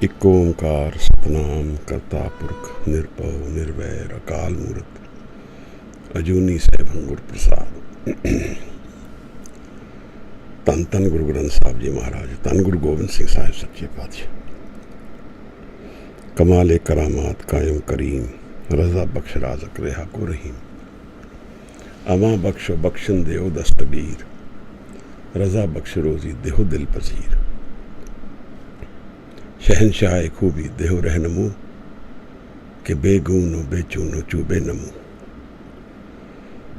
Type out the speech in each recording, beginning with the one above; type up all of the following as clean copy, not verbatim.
इक ओंकार सतनाम करता पुरख निरभव निर्वैर अकाल मूरत अजूनी सैभं गुर प्रसाद। धन धन गुरु ग्रंथ साहब जी महाराज, धन गुरु गोबिंद सिंह साहिब सच्चे पातशाह। कमाल करामात कायम करीम, रजा बख्श राजक रेहा को रहीम। अमा बख्शो बख्शन देओ दस्तगीर, रजा बख्श रोजी देहो दिल पसीर। शहनशाह खूबी देहो रहनमू, के बेगूनो बेचूनो चूबे नमू।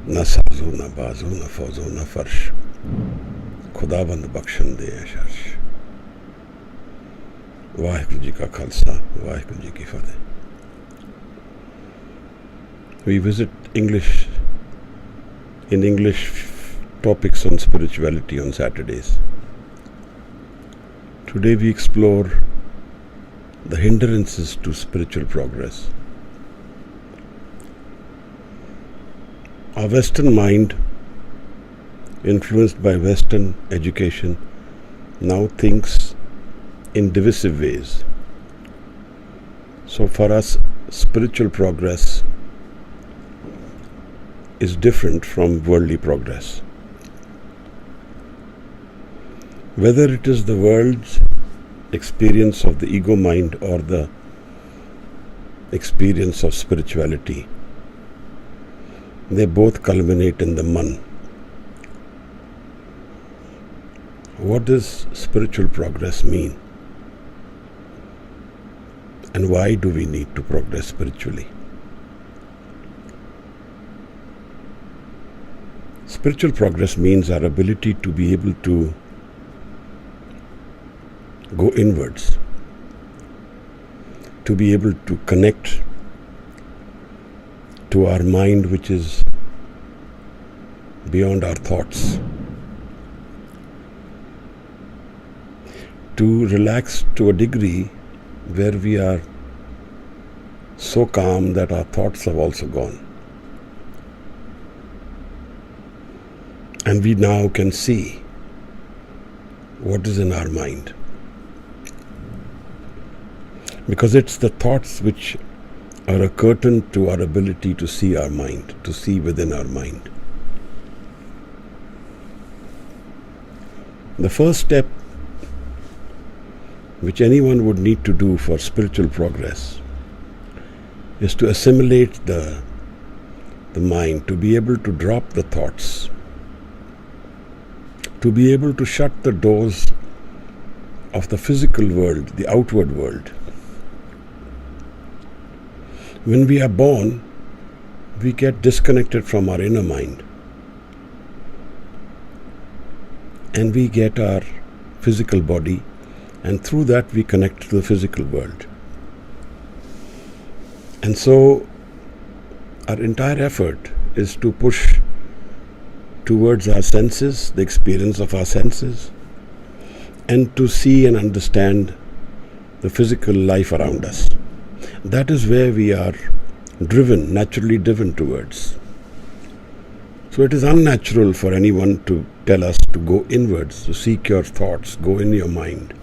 न साजो न बाजो न फौजो न फर्श, खुदाबंद बख्शन दे अशर्श। वाहिगुरु जी का खालसा, वाहिगुरु जी की फतेह। We visit English topics on spirituality on Saturdays. Today we explore the hindrances to spiritual progress. Our Western mind, influenced by Western education, now thinks in divisive ways. So for us, spiritual progress is different from worldly progress. Whether it is the world's experience of the ego mind or the experience of spirituality, they both culminate in the man. What does spiritual progress mean? And why do we need to progress spiritually? Spiritual progress means our ability to be able to go inwards, to be able to connect to our mind which is beyond our thoughts, to relax to a degree where we are so calm that our thoughts have also gone. And we now can see what is in our mind. Because it's the thoughts which are a curtain to our ability to see our mind, to see within our mind. The first step which anyone would need to do for spiritual progress is to assimilate the mind, to be able to drop the thoughts, to be able to shut the doors of the physical world, the outward world. When we are born, we get disconnected from our inner mind, and we get our physical body, and through that we connect to the physical world. And so our entire effort is to push towards our senses, the experience of our senses, and to see and understand the physical life around us. That is where we are driven, naturally driven towards. So it is unnatural for anyone to tell us to go inwards, to seek your thoughts, go in your mind.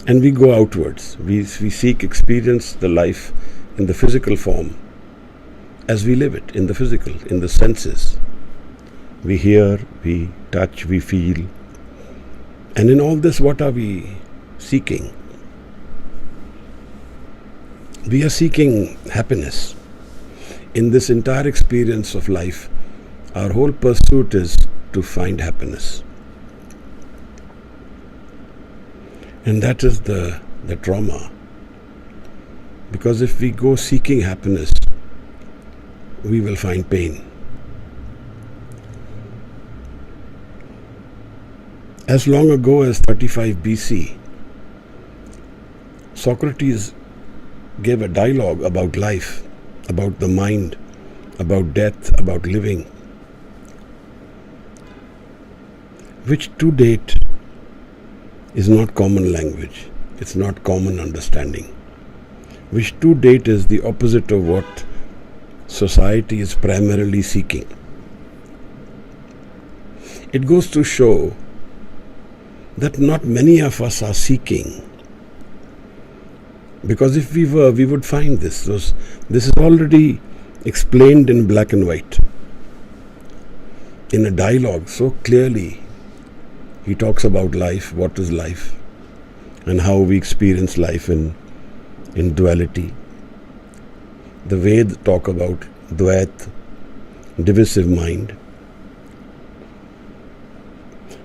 And we go outwards. We seek experience the life in the physical form as we live it, in the physical, in the senses. We hear, we touch, we feel. And in all this, what are we seeking? We are seeking happiness. In this entire experience of life, our whole pursuit is to find happiness. And that is the trauma. Because if we go seeking happiness, we will find pain. As long ago as 35 BC, Socrates gave a dialogue about life, about the mind, about death, about living, which to date is not common language, it's not common understanding, which to date is the opposite of what society is primarily seeking. It goes to show that not many of us are seeking. Because if we were, we would find this. This is already explained in black and white. In a dialogue, so clearly, he talks about life, what is life, and how we experience life in duality. The Veda talk about Dvait, divisive mind.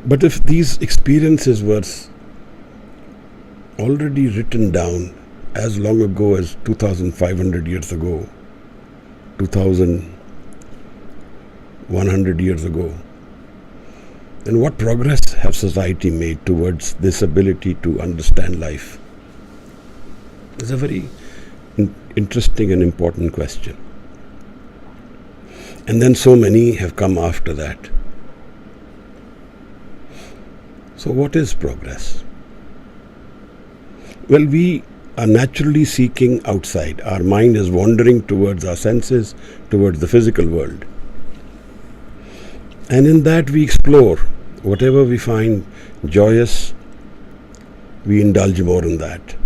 But if these experiences were already written down as long ago as 2,500 years ago, 2,100 years ago, then what progress have society made towards this ability to understand life? It's a very interesting and important question. And then so many have come after that. So what is progress? Well, we are naturally seeking outside. Our mind is wandering towards our senses, towards the physical world. And in that we explore. Whatever we find joyous, we indulge more in that.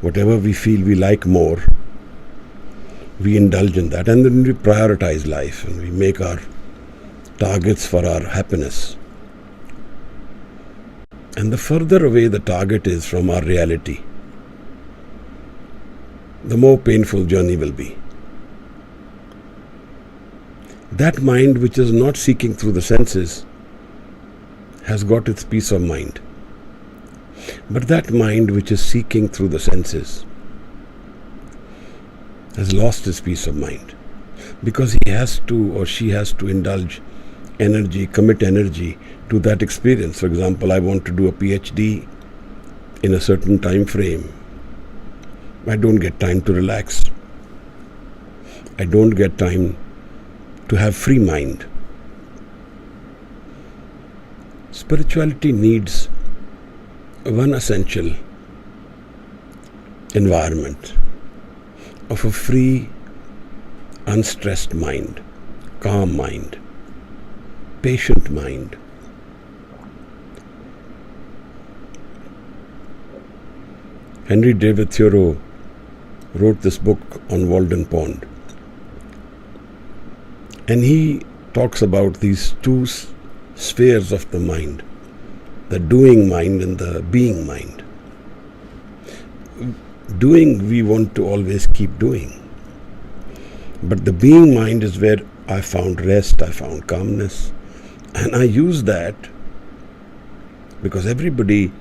Whatever we feel we like more, we indulge in that. And then we prioritize life and we make our targets for our happiness. And the further away the target is from our reality, the more painful journey will be. That mind which is not seeking through the senses has got its peace of mind. But that mind which is seeking through the senses has lost its peace of mind, because he has to or she has to indulge energy, commit energy to that experience. For example, I want to do a PhD in a certain time frame. I don't get time to relax. I don't get time to have free mind. Spirituality needs one essential environment of a free, unstressed mind, calm mind, patient mind. Henry David Thoreau wrote this book on Walden Pond. And he talks about these two spheres of the mind, the doing mind and the being mind. Doing, we want to always keep doing. But the being mind is where I found rest, I found calmness. And I use that because everybody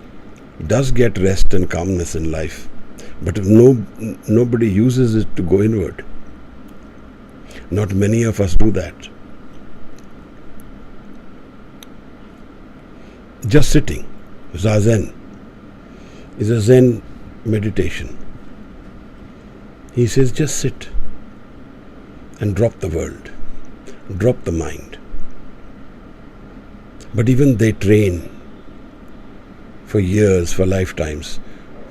does get rest and calmness in life. But if nobody uses it to go inward. Not many of us do that. Just sitting, Zazen, is a Zen meditation. He says just sit and drop the world, drop the mind. But even they train for years, for lifetimes,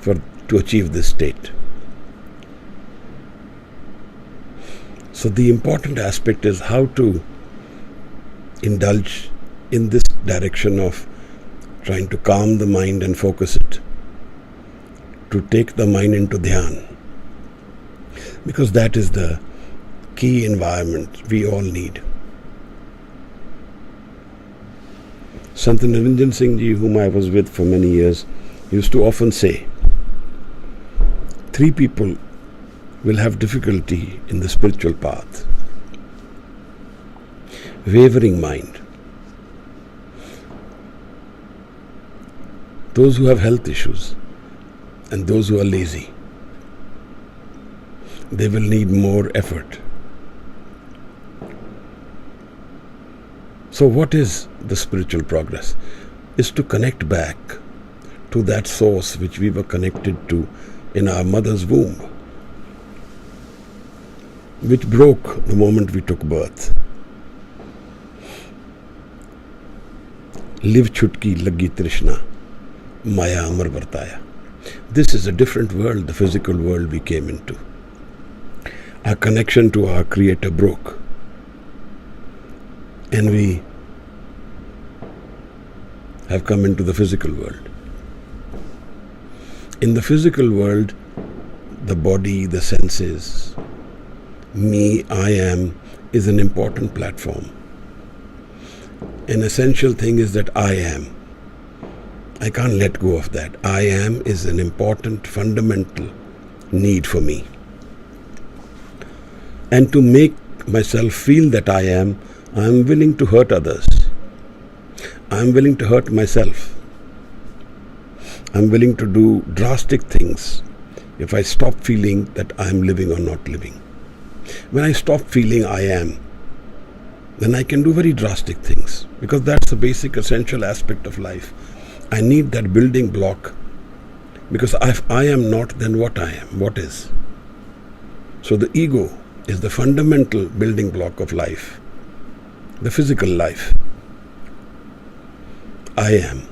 to achieve this state. So the important aspect is how to indulge in this direction of trying to calm the mind and focus it, to take the mind into dhyan, because that is the key environment we all need. Sant Niranjan Singh Ji, whom I was with for many years, used to often say, 3 people will have difficulty in the spiritual path. Wavering mind, those who have health issues, and those who are lazy. They will need more effort. So what is the spiritual progress? Is to connect back to that source which we were connected to in our mother's womb, which broke the moment we took birth. Liv chutki lagi trishna, maya amar vartaya. This is a different world, the physical world we came into. Our connection to our Creator broke. And we have come into the physical world. In the physical world, the body, the senses, me, I am, is an important platform. An essential thing is that I am. I can't let go of that. I am is an important, fundamental need for me. And to make myself feel that I am willing to hurt others. I am willing to hurt myself. I am willing to do drastic things if I stop feeling that I am living or not living. When I stop feeling I am, then I can do very drastic things, because that's the basic essential aspect of life. I need that building block, because if I am not, then what I am? What is? So the ego is the fundamental building block of life, the physical life. I am.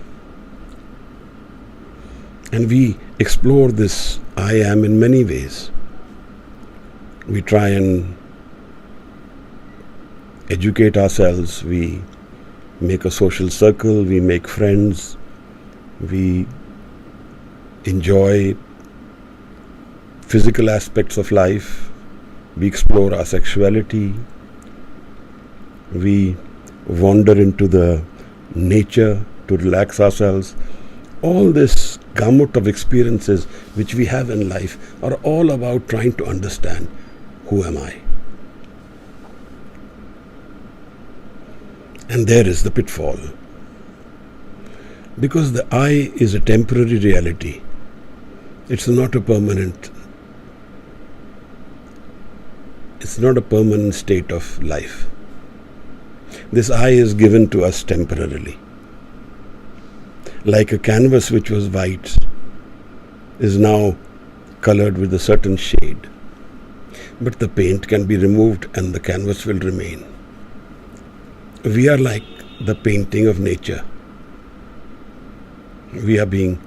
And we explore this I am in many ways. We try and educate ourselves, we make a social circle, we make friends, we enjoy physical aspects of life, we explore our sexuality, we wander into the nature to relax ourselves. All this gamut of experiences which we have in life are all about trying to understand, who am I? And there is the pitfall. Because the I is a temporary reality. It's not a permanent state of life. This I is given to us temporarily. Like a canvas which was white is now colored with a certain shade. But the paint can be removed and the canvas will remain. We are like the painting of nature. We are being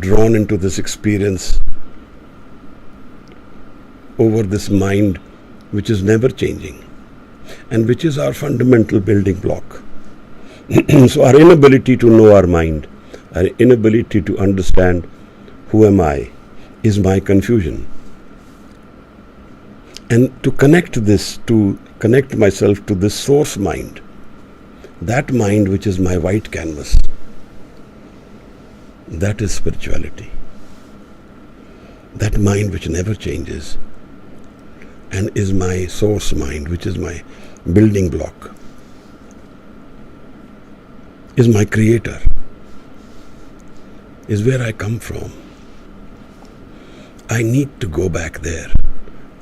drawn into this experience over this mind which is never changing and which is our fundamental building block. So our inability to know our mind, our inability to understand who am I, is my confusion. And to connect myself to this source mind, that mind which is my white canvas, that is spirituality. That mind which never changes and is my source mind, which is my building block, is my creator, is where I come from. I need to go back there.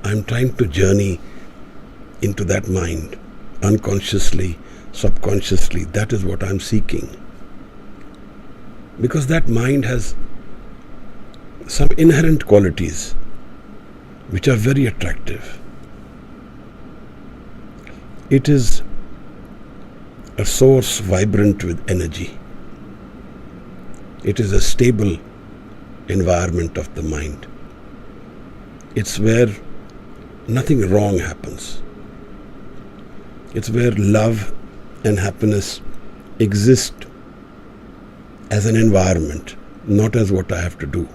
I'm trying to journey into that mind, unconsciously, subconsciously. That is what I'm seeking. Because that mind has some inherent qualities which are very attractive. It is a source vibrant with energy. It is a stable environment of the mind. It's where nothing wrong happens. It's where love and happiness exist as an environment, not as what I have to do.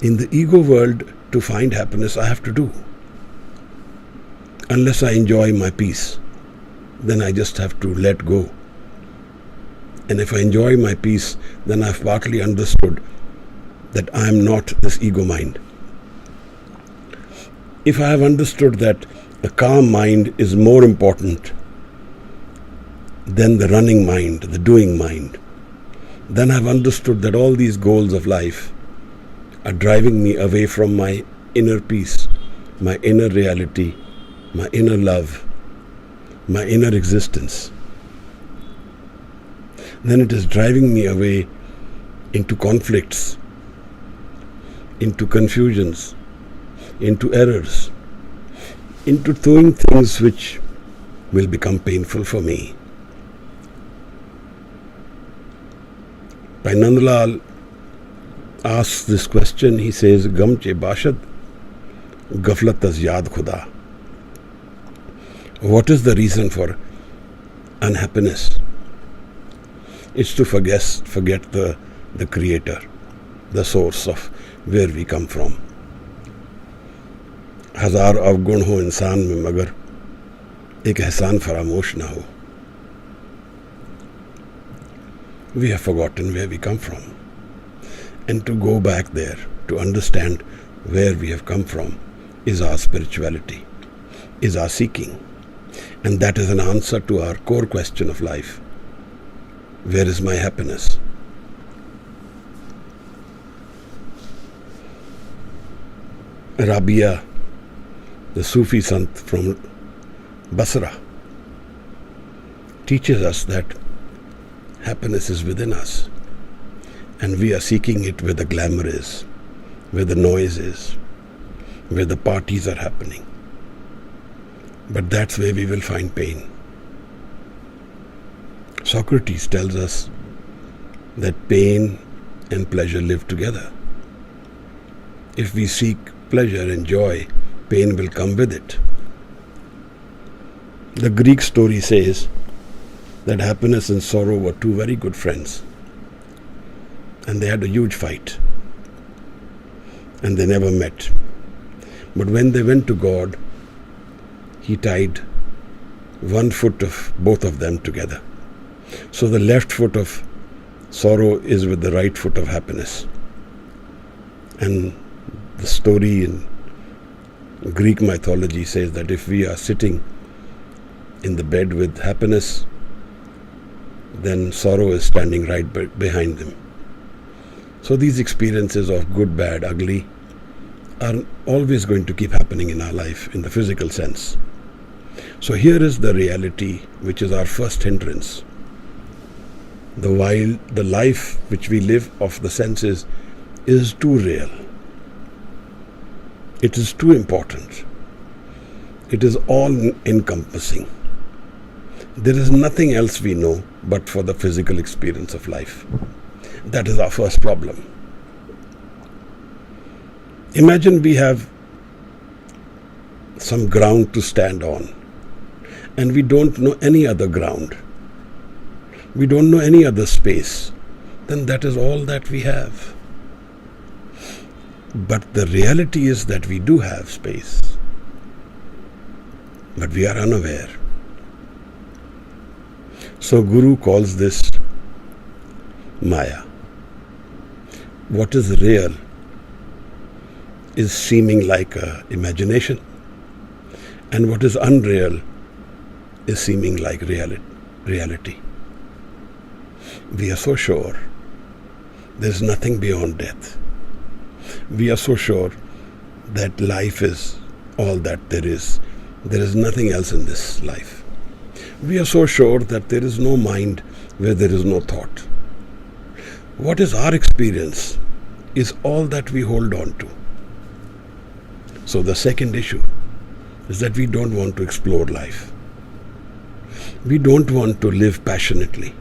In the ego world, to find happiness, I have to do. Unless I enjoy my peace, then I just have to let go. And if I enjoy my peace, then I've partly understood that I am not this ego mind. If I have understood that a calm mind is more important than the running mind, the doing mind, then I've understood that all these goals of life are driving me away from my inner peace, my inner reality, my inner love, my inner existence. Then it is driving me away into conflicts, into confusions, into errors, into doing things which will become painful for me. Bhai Nandlal asks this question. He says, Gam che bashad, gaflat az yaad khuda. What is the reason for unhappiness? It's to forget the creator, the source of where we come from. हजार अवगुण हो इंसान में मगर एक एहसान फरामोश ना हो. We have forgotten where we come from. And to go back there, to understand where we have come from, is our spirituality, is our seeking. And that is an answer to our core question of life. Where is my happiness? Rabia, the Sufi Sant from Basra, teaches us that happiness is within us, and we are seeking it where the glamour is, where the noise is, where the parties are happening. But that's where we will find pain. Socrates tells us that pain and pleasure live together. If we seek pleasure and joy, pain will come with it. The Greek story says that happiness and sorrow were two very good friends, and they had a huge fight, and they never met. But when they went to God, He tied one foot of both of them together. So the left foot of sorrow is with the right foot of happiness. And the story in Greek mythology says that if we are sitting in the bed with happiness, then sorrow is standing right behind them. So these experiences of good, bad, ugly are always going to keep happening in our life in the physical sense. So here is the reality, which is our first hindrance. The life which we live of the senses is too real. It is too important. It is all encompassing. There is nothing else we know but for the physical experience of life. That is our first problem. Imagine we have some ground to stand on, and we don't know any other ground. We don't know any other space. Then that is all that we have. But the reality is that we do have space, but we are unaware. So Guru calls this Maya. What is real is seeming like imagination, and what is unreal is seeming like reality. We are so sure there is nothing beyond death. We are so sure that life is all that there is. There is nothing else in this life. We are so sure that there is no mind where there is no thought. What is our experience is all that we hold on to. So the second issue is that we don't want to explore life. We don't want to live passionately.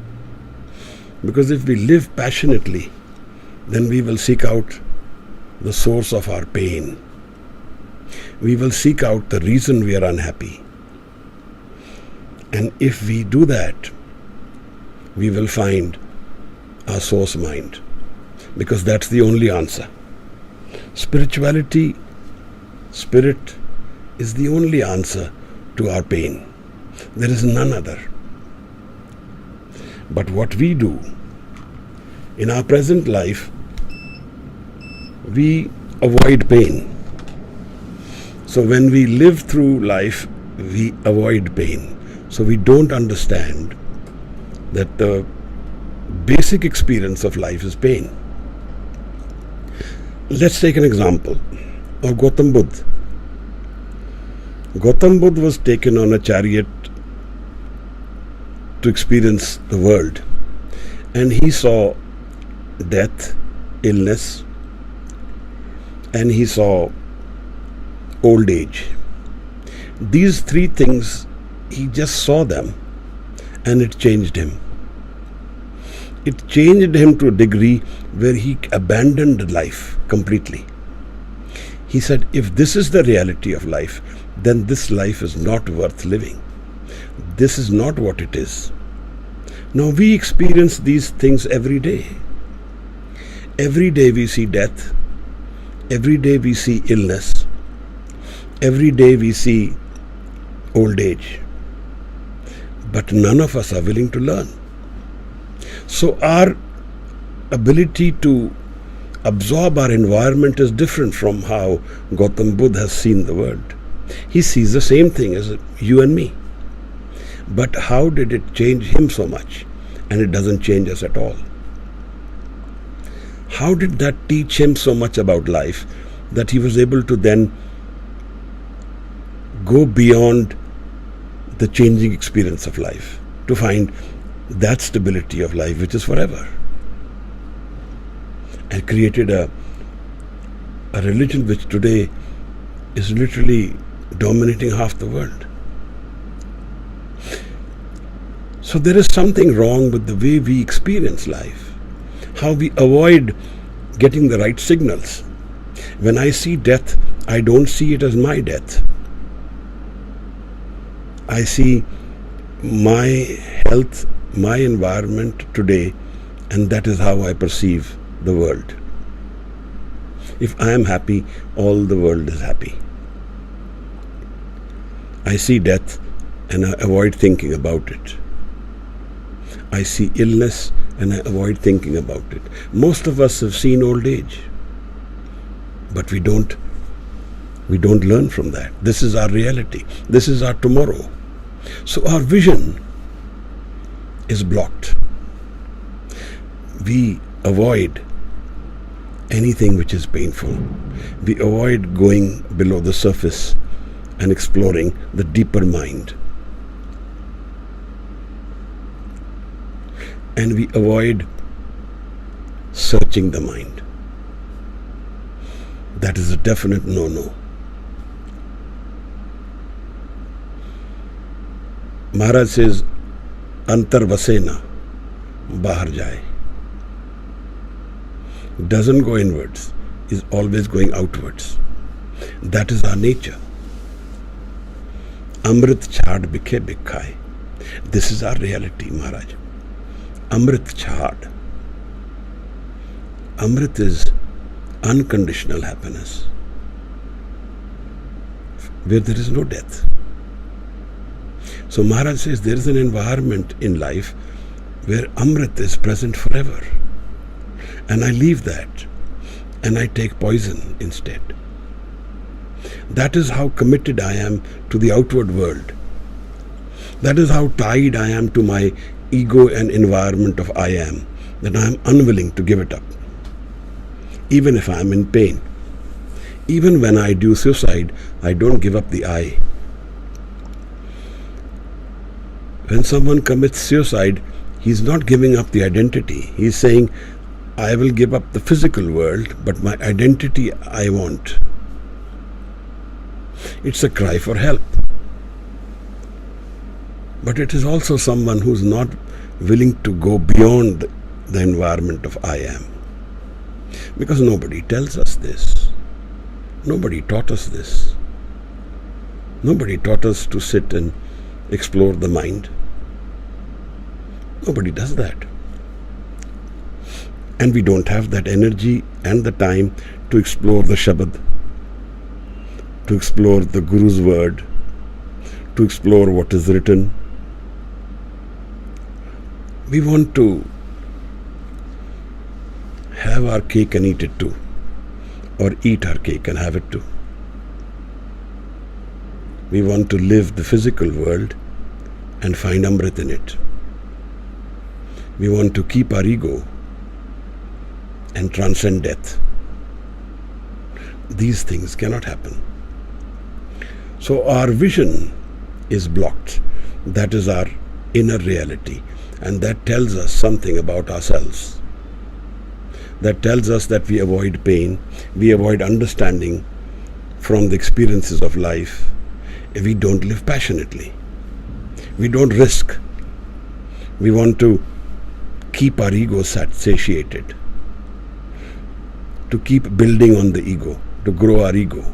Because if we live passionately, then we will seek out the source of our pain. We will seek out the reason we are unhappy. And if we do that, we will find our source mind, because that's the only answer. Spirituality, spirit, is the only answer to our pain. There is none other. But what we do in our present life, we avoid pain. So when we live through life, we avoid pain. So we don't understand that the basic experience of life is pain. Let's take an example of Gautam Buddha. Gautam Buddha was taken on a chariot to experience the world, and he saw death, illness, and he saw old age. These three things, he just saw them, and it changed him. It changed him to a degree where he abandoned life completely. He said, if this is the reality of life, then this life is not worth living. This is not what it is. Now we experience these things every day. Every day we see death. Every day we see illness. Every day we see old age. But none of us are willing to learn. So our ability to absorb our environment is different from how Gautam Buddha has seen the world. He sees the same thing as you and me. But how did it change him so much? And it doesn't change us at all. How did that teach him so much about life that he was able to then go beyond the changing experience of life to find that stability of life which is forever, and created a religion which today is literally dominating half the world. So there is something wrong with the way we experience life, how we avoid getting the right signals. When I see death, I don't see it as my death. I see my health, my environment today, and that is how I perceive the world. If I am happy, all the world is happy. I see death and I avoid thinking about it. I see illness and I avoid thinking about it. Most of us have seen old age, but we don't learn from that. This is our reality. This is our tomorrow. So our vision is blocked. We avoid anything which is painful. We avoid going below the surface and exploring the deeper mind. And we avoid searching the mind. That is a definite no-no. Maharaj says, Antar vasena, bahar jaye. Doesn't go inwards, is always going outwards. That is our nature. Amrit chhad bikhe bikhaye. This is our reality, Maharaj. Amrit chhad. Amrit is unconditional happiness, where there is no death. So Maharaj says there is an environment in life where Amrit is present forever. And I leave that and I take poison instead. That is how committed I am to the outward world. That is how tied I am to my ego and environment of I am, that I am unwilling to give it up. Even if I am in pain. Even when I do suicide, I don't give up the I. When someone commits suicide, he's not giving up the identity. He's saying, I will give up the physical world, but my identity I want. It's a cry for help. But it is also someone who's not willing to go beyond the environment of I am. Because nobody tells us this. Nobody taught us this. Nobody taught us to sit and explore the mind. Nobody does that. And we don't have that energy and the time to explore the Shabad, to explore the Guru's word, to explore what is written. We want to have our cake and eat it too, or eat our cake and have it too. We want to live the physical world and find Amrit in it. We want to keep our ego and transcend death. These things cannot happen. So our vision is blocked. That is our inner reality. And that tells us something about ourselves. That tells us that we avoid pain, we avoid understanding from the experiences of life. We don't live passionately. We don't risk. We want to keep our ego satiated, to keep building on the ego, to grow our ego.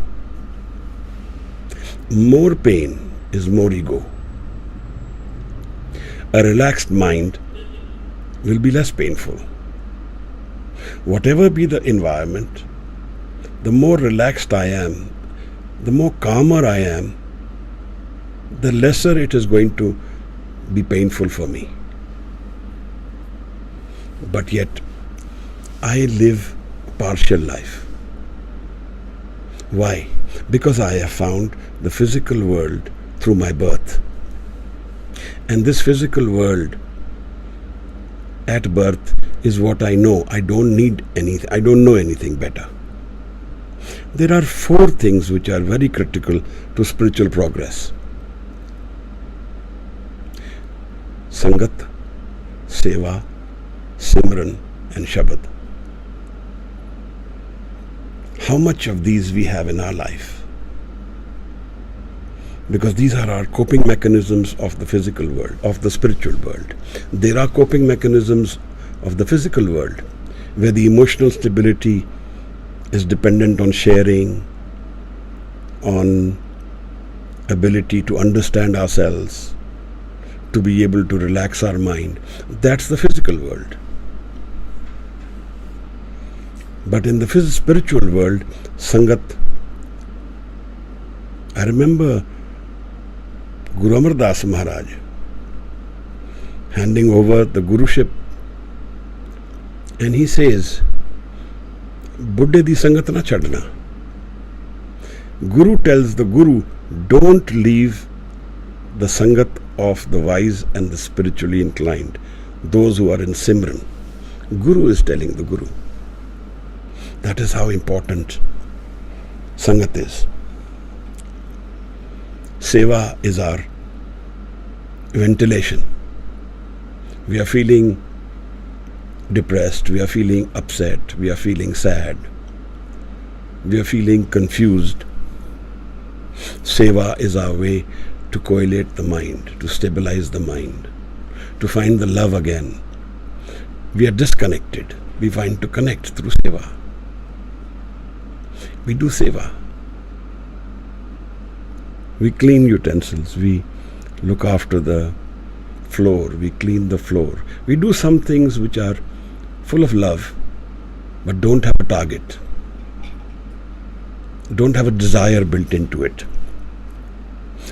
More pain is more ego. A relaxed mind will be less painful. Whatever be the environment, the more relaxed I am, the more calmer I am, the lesser it is going to be painful for me. But yet, I live a partial life. Why? Because I have found the physical world through my birth. And this physical world at birth is what I know. I don't need anything. I don't know anything better. There are 4 things which are very critical to spiritual progress. Sangat, Seva, Simran and Shabad. How much of these we have in our life? Because these are our coping mechanisms of the physical world, of the spiritual world. There are coping mechanisms of the physical world where the emotional stability is dependent on sharing, on ability to understand ourselves, to be able to relax our mind. That's the physical world. But in the spiritual world, Sangat, I remember Guru Amar Das Maharaj handing over the Guruship, and he says, Buddhe di Sangat na chadna. Guru tells the Guru, don't leave the Sangat of the wise and the spiritually inclined, those who are in Simran. Guru is telling the Guru. That is how important Sangat is. Seva is our ventilation. We are feeling depressed, we are feeling upset, we are feeling sad, we are feeling confused. Seva is our way to coagulate the mind, to stabilize the mind, to find the love again. We are disconnected. We find to connect through Seva. We do Seva. We clean utensils. We look after the floor. We clean the floor. We do some things which are full of love, but don't have a target. Don't have a desire built into it.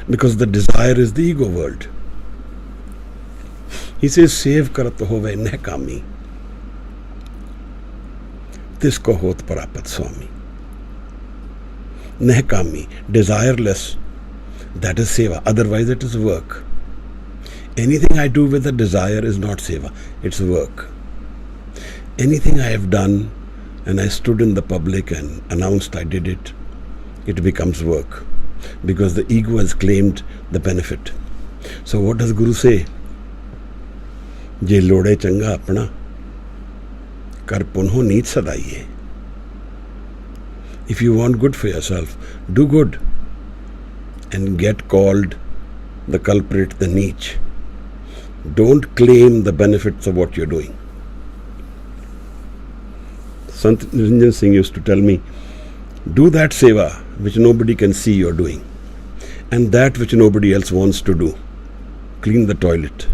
Because the desire is the ego world. He says, Sev karat hove neh kami, tisko hot parapat swami. Neh kami, desireless, that is seva. Otherwise it is work. Anything I do with a desire is not seva, it's work. Anything I have done and I stood in the public and announced I did it, it becomes work. Because the ego has claimed the benefit. So what does Guru say? Je lode changa apna, kar punho neet sadaiye. If you want good for yourself, do good and get called the culprit, the neech. Don't claim the benefits of what you're doing. Sant Hindrances Singh used to tell me, do that seva which nobody can see you're doing, and that which nobody else wants to do. Clean the toilet.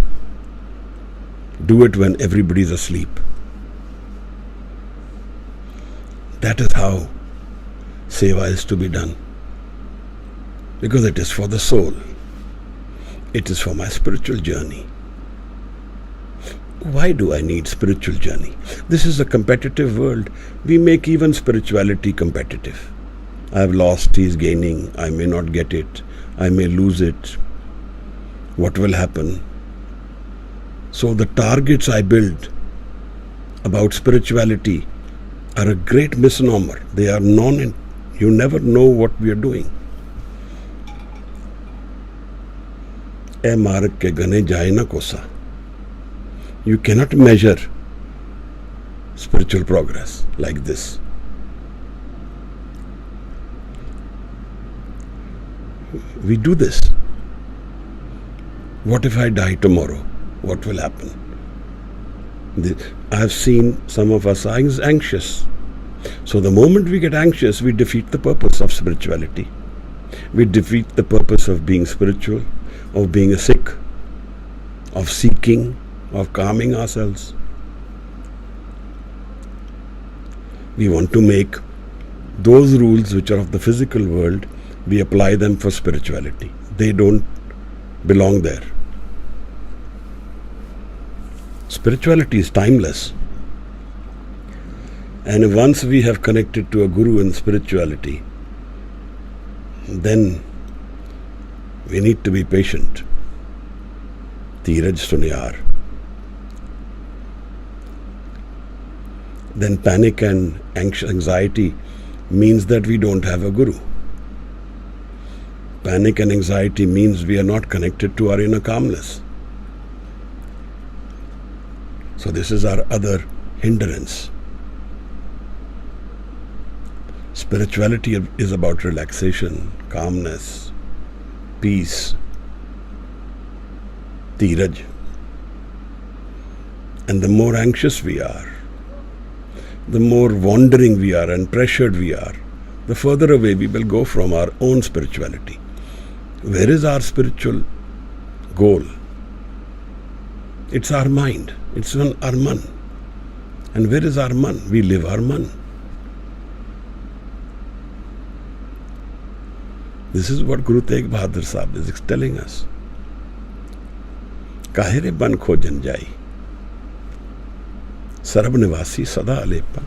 Do it when everybody's asleep. That is how seva is to be done. Because it is for the soul. It is for my spiritual journey. Why do I need spiritual journey? This is a competitive world. We make even spirituality competitive. I have lost, he is gaining, I may not get it, I may lose it. What will happen? So the targets I build about spirituality are a great misnomer. They are you never know what we are doing. E marg ke gane jaye na kosa. You cannot measure spiritual progress like this. We do this. What if I die tomorrow? What will happen? I have seen some of us are anxious. So the moment we get anxious, we defeat the purpose of spirituality. We defeat the purpose of being spiritual, of being a Sikh, of seeking, of calming ourselves. We want to make those rules which are of the physical world, we apply them for spirituality. They don't belong there. Spirituality is timeless. And once we have connected to a guru in spirituality, then we need to be patient. Dheeraj Sunyar. Then panic and anxiety means that we don't have a guru. Panic and anxiety means we are not connected to our inner calmness. So this is our other hindrance. Spirituality is about relaxation, calmness, peace, dheeraj. And the more anxious we are, the more wandering we are and pressured we are, the further away we will go from our own spirituality. Where is our spiritual goal? It's our mind. It's our man. And where is our man? We live our man. This is what Guru Tegh Bahadur Sahib is telling us. Kahire ban khojan jai, sarab nivasi sada alepa,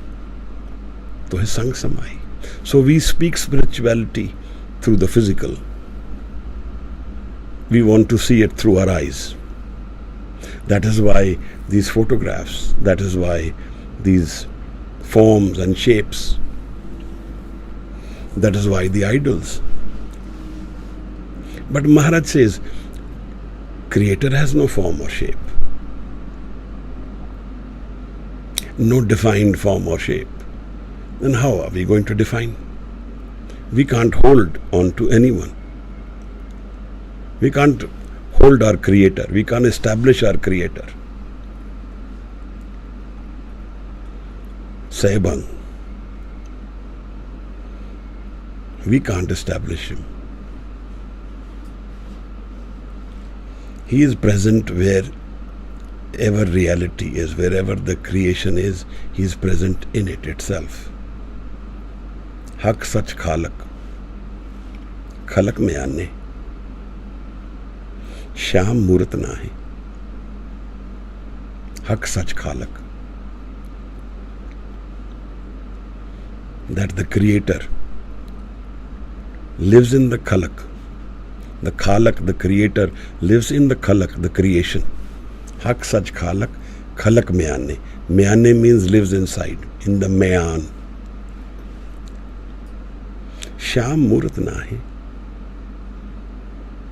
tohe sang samai. So we speak spirituality through the physical. We want to see it through our eyes. That is why these photographs, that is why these forms and shapes, that is why the idols. But Maharaj says, Creator has no form or shape. No defined form or shape. Then how are we going to define? We can't hold on to anyone. We can't hold our Creator. We can't establish our Creator. Saibang. We can't establish Him. He is present wherever reality is, wherever the creation is, He is present in it itself. Hak Sach Khalak. Khalak mein aane. Sham Murat nahi. Hak Sach Khalak. That the Creator lives in the Khalak. The Khalak, the Creator, lives in the Khalak, the creation. Hak Sach Khalak, Khalak Mayane. Mayane means lives inside, in the Mayan. Sham Murat Nahi.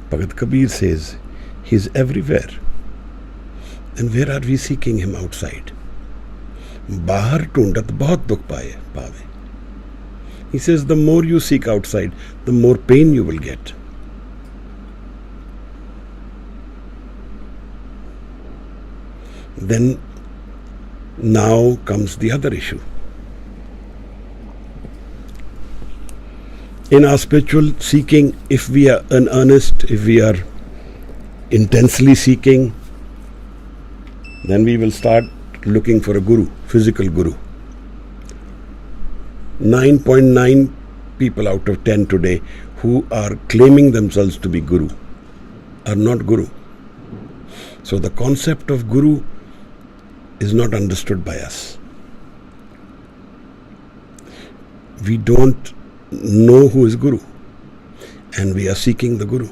Bhagat Kabir says, He is everywhere. Then where are we seeking Him outside? Bahar tundat bahut dukh paave. He says, the more you seek outside, the more pain you will get. Then now comes the other issue. In our spiritual seeking, if we are in earnest, if we are intensely seeking, then we will start looking for a guru, physical guru. 9.9 people out of 10 today who are claiming themselves to be guru are not guru. So the concept of guru is not understood by us. We don't know who is Guru, and we are seeking the Guru.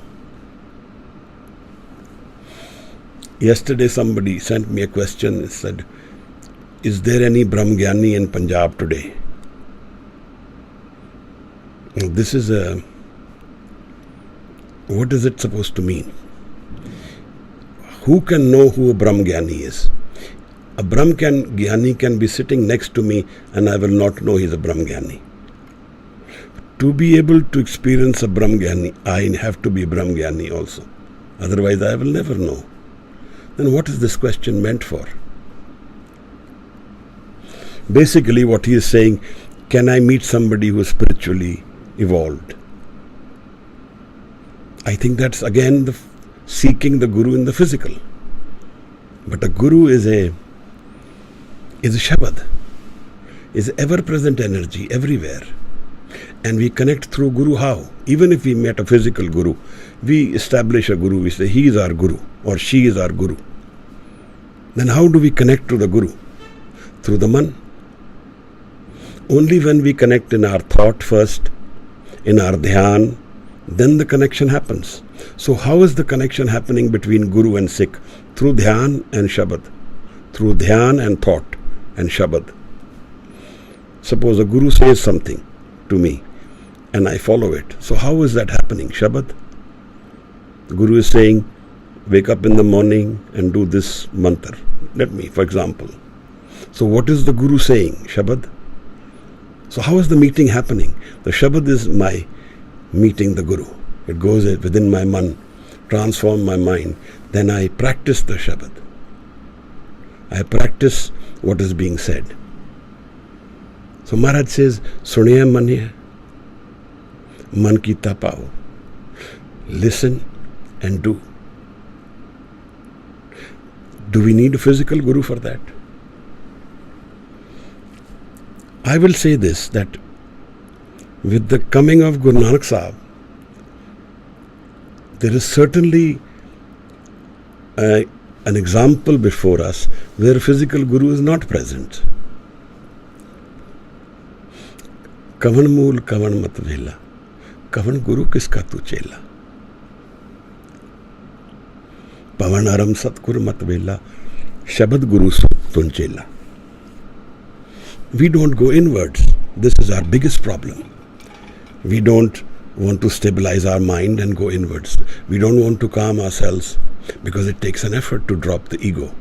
Yesterday somebody sent me a question and said, is there any Brahmgyani in Punjab today? This is what is it supposed to mean? Who can know who a Brahmgyani is? A Brahmgyani can be sitting next to me and I will not know he's a Brahmgyani. To be able to experience a Brahmgyani, I have to be a Brahmgyani also. Otherwise I will never know. Then what is this question meant for? Basically what he is saying, can I meet somebody who is spiritually evolved? I think that's again seeking the Guru in the physical. But a Guru is a Shabad. is ever-present energy everywhere. And we connect through Guru how? Even if we met a physical Guru, we establish a Guru, we say he is our Guru or she is our Guru. Then how do we connect to the Guru? Through the Man. Only when we connect in our thought first, in our dhyan, then the connection happens. So how is the connection happening between Guru and Sikh? Through dhyan and Shabad. Through dhyan and thought and Shabad. Suppose a Guru says something to me and I follow it. So how is that happening? Shabad. The Guru is saying, wake up in the morning and do this mantra. Let me, for example. So what is the Guru saying? Shabad. So how is the meeting happening? The Shabad is my meeting the Guru. It goes within my man, transform my mind. Then I practice the Shabad. I practice what is being said. So Maharaj says, Suniya maniya, man ki tapao. Listen and do. Do we need a physical Guru for that? I will say this, that with the coming of Guru Nanak Sahib, there is certainly an example before us where physical Guru is not present. Kavan mool kavan mat vela, kavan Guru kiska tu chela. Pavan aram satgur mat vela, Shabad Guru tun chela. We don't go inwards. This is our biggest problem. We don't want to stabilize our mind and go inwards. We don't want to calm ourselves because it takes an effort to drop the ego.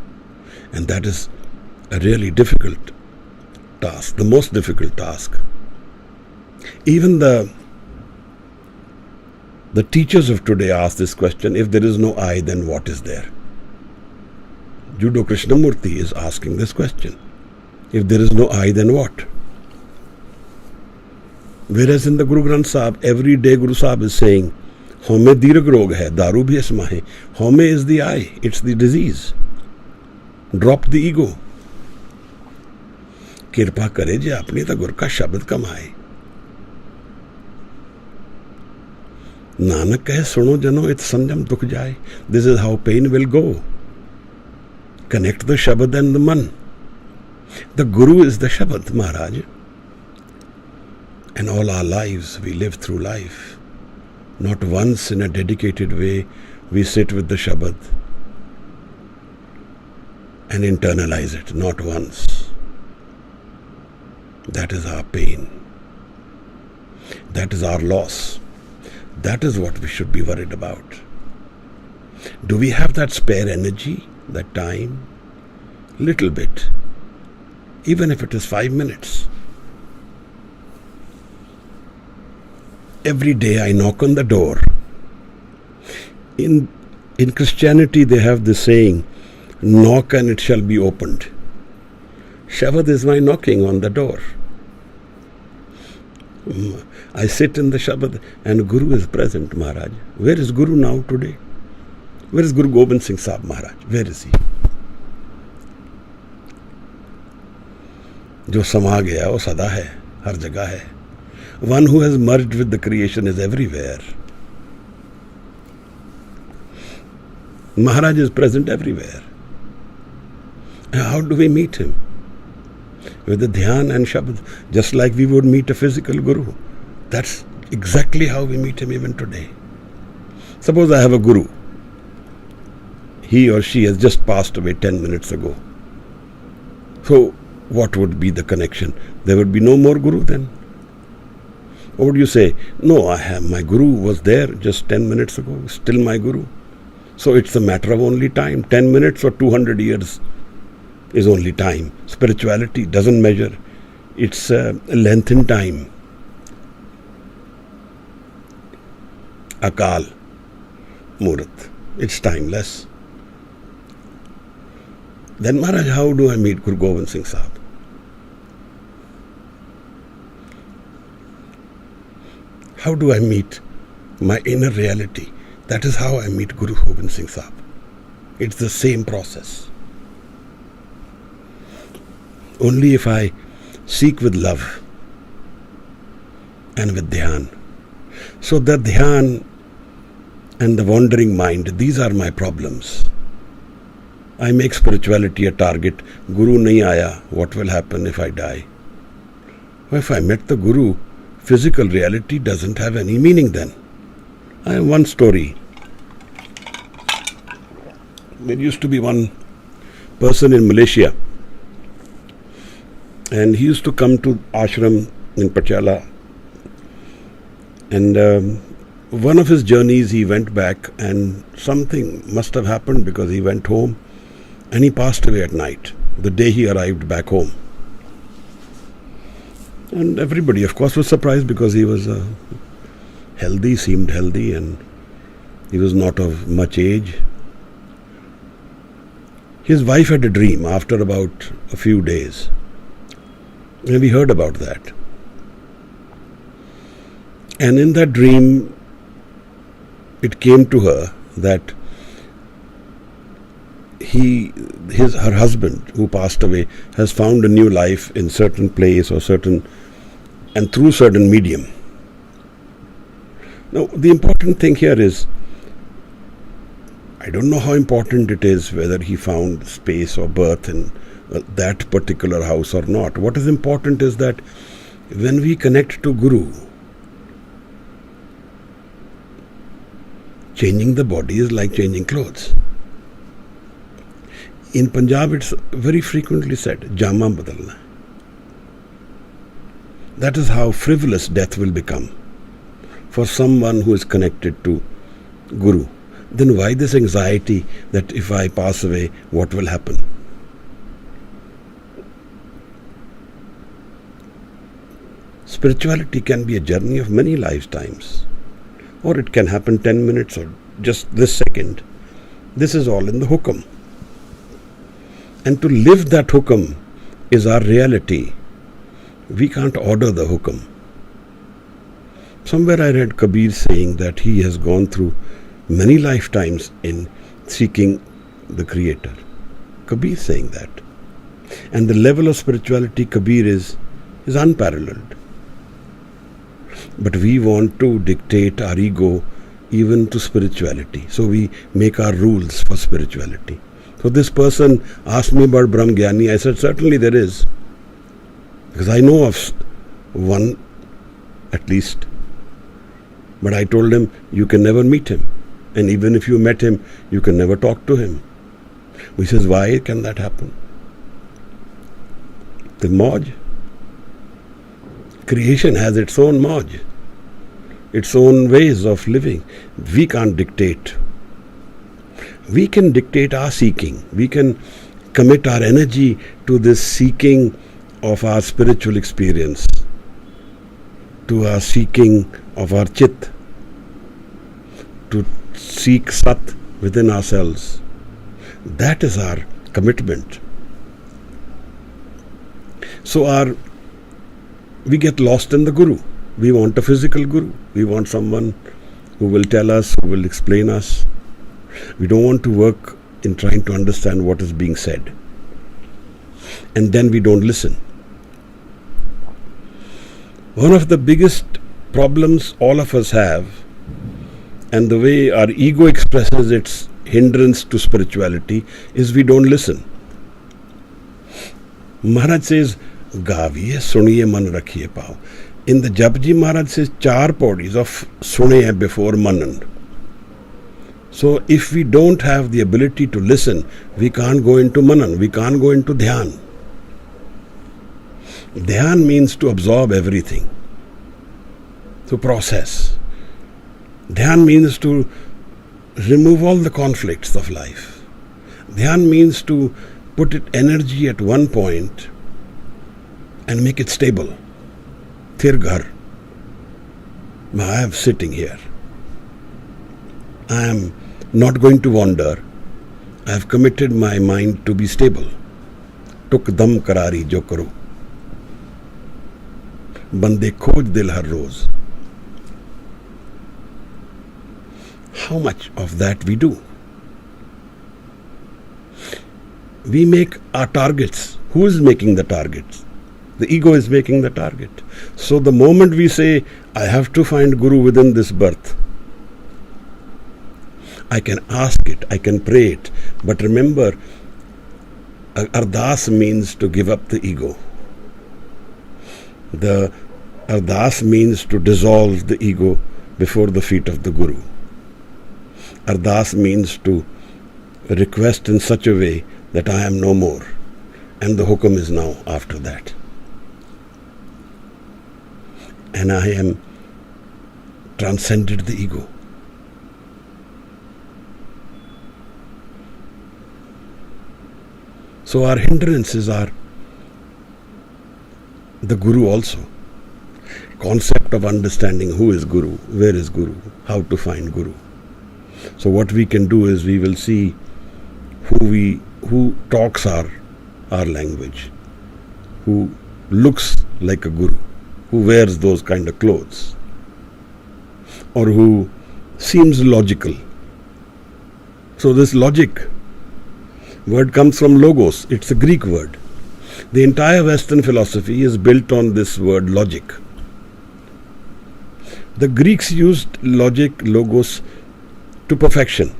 And that is a really difficult task, the most difficult task. Even the teachers of today ask this question, if there is no I, then what is there? Judo Krishnamurti is asking this question. If there is no I, then what? Whereas in the Guru Granth Sahib, every day Guru Sahib is saying, Home dirag rog hai, daru bhi asma hai. Home is the I, it's the disease. Drop the ego. Kirpa kare je apni ta Gur ka shabad kamaye. Nanak kahe suno jano it sanjam dukh jaye. This is how pain will go. Connect the Shabad and the Man. The Guru is the Shabad, Maharaj. And all our lives, we live through life. Not once in a dedicated way, we sit with the Shabad and internalize it. Not once. That is our pain. That is our loss. That is what we should be worried about. Do we have that spare energy, that time? Little bit. Even if it is 5 minutes. Every day I knock on the door. In Christianity they have this saying, knock and it shall be opened. Shabad is my knocking on the door. I sit in the Shabad and Guru is present, Maharaj. Where is Guru now today? Where is Guru Gobind Singh Sahib Maharaj? Where is he? जो समा गया वो सदा है, हर जगह है. One who has merged with the creation is everywhere. Maharaj is present everywhere. And how do we meet him? With the dhyan and Shabad, just like we would meet a physical Guru. That's exactly how we meet him even today. Suppose I have a Guru. He or she has just passed away 10 minutes ago. So, what would be the connection? There would be no more Guru then. Or would you say, no, my Guru was there just 10 minutes ago, still my Guru. So it's a matter of only time. 10 minutes or 200 years is only time. Spirituality doesn't measure. It's a length in time. Akal, Murat. It's timeless. Then Maharaj, how do I meet Guru Gobind Singh Sahib? How do I meet my inner reality? That is how I meet Guru Gobind Singh Sahib. It's the same process. Only if I seek with love and with dhyan. So the dhyan and the wandering mind, these are my problems. I make spirituality a target. Guru nahi aaya, what will happen if I die? Well, if I met the Guru, physical reality doesn't have any meaning then. I have one story. There used to be one person in Malaysia, and he used to come to ashram in Pachala, and one of his journeys he went back and something must have happened because he went home and he passed away at night, the day he arrived back home. And everybody, of course, was surprised because he was healthy, seemed healthy, and he was not of much age. His wife had a dream after about a few days, and we heard about that. And in that dream, it came to her that her husband, who passed away, has found a new life in certain place or through certain medium. Now, the important thing here is, I don't know how important it is whether he found space or birth in that particular house or not. What is important is that when we connect to Guru, changing the body is like changing clothes. In Punjab, it's very frequently said, Jama badalna. That is how frivolous death will become for someone who is connected to Guru. Then why this anxiety that if I pass away, what will happen? Spirituality can be a journey of many lifetimes, or it can happen 10 minutes or just this second. This is all in the hukum. And to live that hukum is our reality. We can't order the hukum. Somewhere I read Kabir saying that he has gone through many lifetimes in seeking the Creator. Kabir saying that. And the level of spirituality Kabir is unparalleled. But we want to dictate our ego even to spirituality. So we make our rules for spirituality. So this person asked me about Brahm Gyani. I said, certainly there is. Because I know of one at least. But I told him, you can never meet him. And even if you met him, you can never talk to him. He says, why can that happen? The Mauj. Creation has its own Mauj, its own ways of living. We can't dictate. We can dictate our seeking. We can commit our energy to this seeking of our spiritual experience, to our seeking of our chit, to seek Sat within ourselves. That is our commitment. So we get lost in the Guru. We want a physical Guru. We want someone who will tell us, who will explain us. We don't want to work in trying to understand what is being said. And then we don't listen. One of the biggest problems all of us have, and the way our ego expresses its hindrance to spirituality, is we don't listen. Maharaj says, Gaviye, suniye, man rakhiye pao. In the Japji, Maharaj says 4 paudis of sune hai before manan. So if we don't have the ability to listen, we can't go into manan, we can't go into dhyan. Dhyan means to absorb everything, to process. Dhyan means to remove all the conflicts of life. Dhyan means to put energy at one point and make it stable. Thir ghar. I am sitting here. I am not going to wander. I have committed my mind to be stable. Tuk dam karari jo karu. Bande khoj dil har roz. How much of that we do? We make our targets. Who is making the targets? The ego is making the target. So the moment we say, I have to find Guru within this birth, I can ask it, I can pray it. But remember, Ardas means to give up the ego. The Ardas means to dissolve the ego before the feet of the Guru. Ardas means to request in such a way that I am no more. And the hukum is now after that. And I am transcended the ego. So our hindrances are the Guru also. Concept of understanding who is Guru, where is Guru, how to find Guru. So what we can do is we will see who talks our language, who looks like a Guru, who wears those kind of clothes, or who seems logical. So this logic word comes from logos. It's a Greek word. The entire Western philosophy is built on this word logic. The Greeks used logic, logos, to perfection.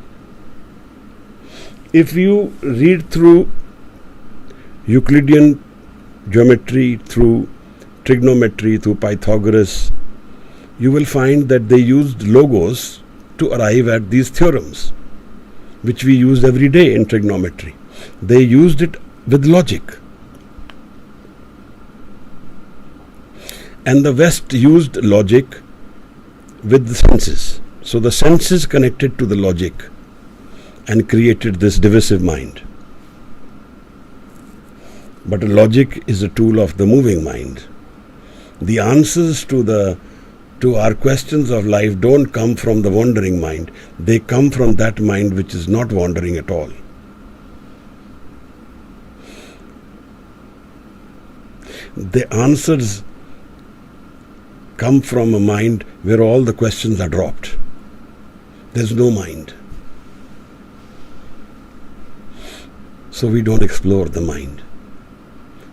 If you read through Euclidean geometry, through trigonometry, through Pythagoras, you will find that they used logos to arrive at these theorems, which we use every day in trigonometry. They used it with logic. And the West used logic with the senses. So the senses connected to the logic and created this divisive mind. But logic is a tool of the moving mind. The answers to our questions of life don't come from the wandering mind. They come from that mind which is not wandering at all. The answers come from a mind where all the questions are dropped. There's no mind. So we don't explore the mind.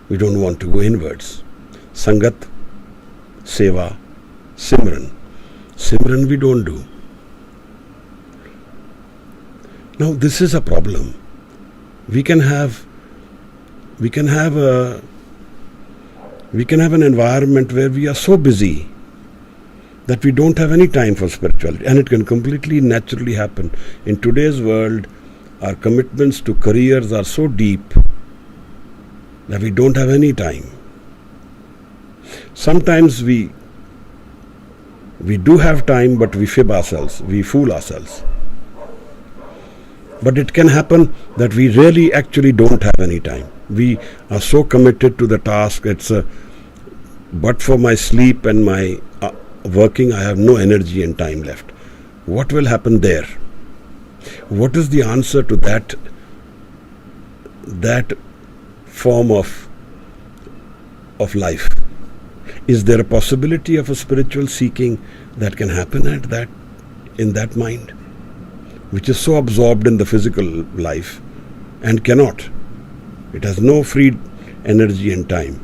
We don't want to go inwards. Sangat, Seva, Simran. Simran we don't do. Now this is a problem. We can have an environment where we are so busy that we don't have any time for spirituality, and it can completely naturally happen. In today's world, our commitments to careers are so deep that we don't have any time. Sometimes we do have time, but we fib ourselves, we fool ourselves. But it can happen that we really actually don't have any time. We are so committed to the task, but for my sleep and my working, I have no energy and time left. What will happen there? What is the answer to that form of life? Is there a possibility of a spiritual seeking that can happen in that mind, which is so absorbed in the physical life and cannot? It has no free energy and time.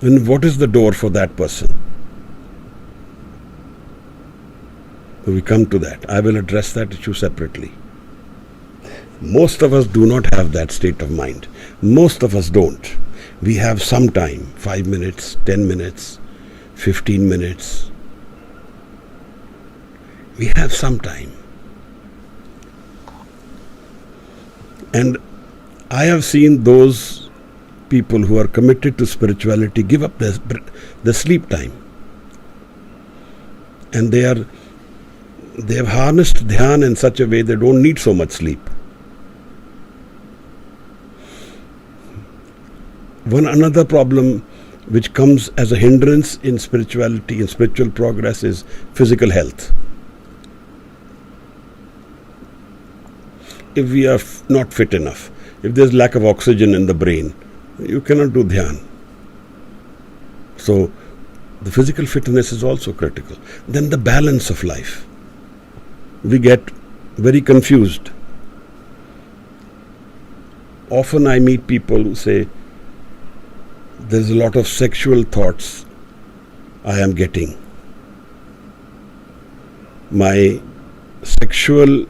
And what is the door for that person? So we come to that. I will address that issue separately. Most of us do not have that state of mind. Most of us don't. We have some time, 5 minutes, 10 minutes, 15 minutes. We have some time. And I have seen those people who are committed to spirituality give up their sleep time. And they have harnessed dhyan in such a way they don't need so much sleep. Another problem which comes as a hindrance in spirituality, in spiritual progress, is physical health. If we are not fit enough, if there's lack of oxygen in the brain, you cannot do dhyan. So the physical fitness is also critical. Then the balance of life. We get very confused. Often I meet people who say, there's a lot of sexual thoughts I am getting. My sexual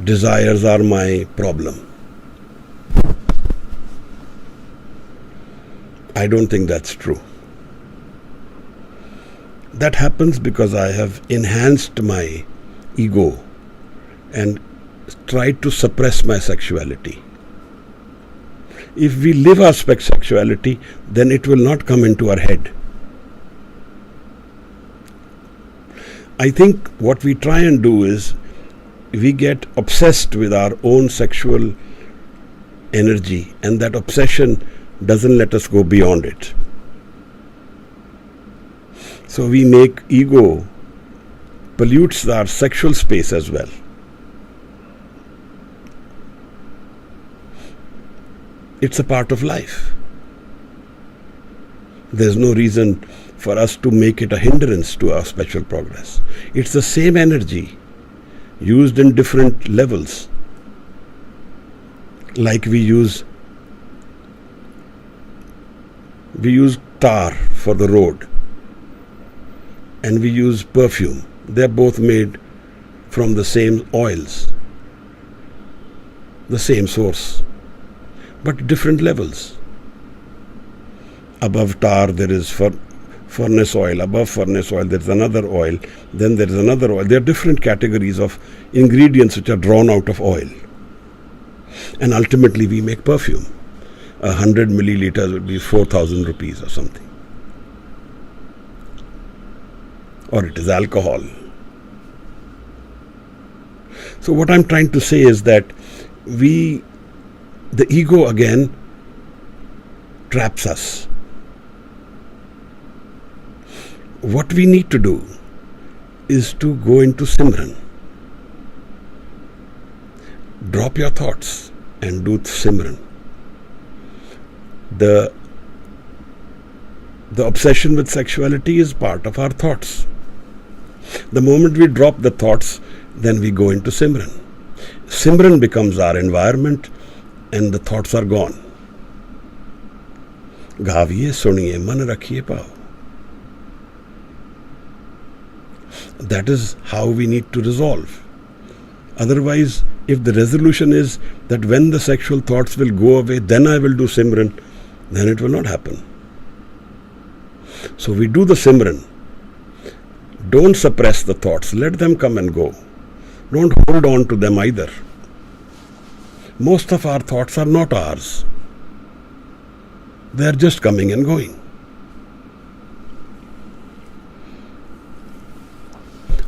desires are my problem. I don't think that's true. That happens because I have enhanced my ego and tried to suppress my sexuality. If we live our sexuality, then it will not come into our head. I think what we try and do is we get obsessed with our own sexual energy, and that obsession doesn't let us go beyond it. So we make ego pollutes our sexual space as well. It's a part of life. There's no reason for us to make it a hindrance to our spiritual progress. It's the same energy used in different levels. Like we use tar for the road, and we use perfume. They're both made from the same oils, the same source, but different levels. Above tar there is furnace oil, above furnace oil there is another oil, then there is another oil. There are different categories of ingredients which are drawn out of oil. And ultimately we make perfume. 100 milliliters would be 4,000 rupees or something. Or it is alcohol. So what I'm trying to say is that the ego again traps us. What we need to do is to go into Simran. Drop your thoughts and do Simran. The obsession with sexuality is part of our thoughts. The moment we drop the thoughts, then we go into Simran. Simran becomes our environment and the thoughts are gone. Gaviye, suniye, man rakhiye pao. That is how we need to resolve. Otherwise, if the resolution is that when the sexual thoughts will go away, then I will do Simran, then it will not happen. So we do the Simran. Don't suppress the thoughts. Let them come and go. Don't hold on to them either. Most of our thoughts are not ours. They are just coming and going.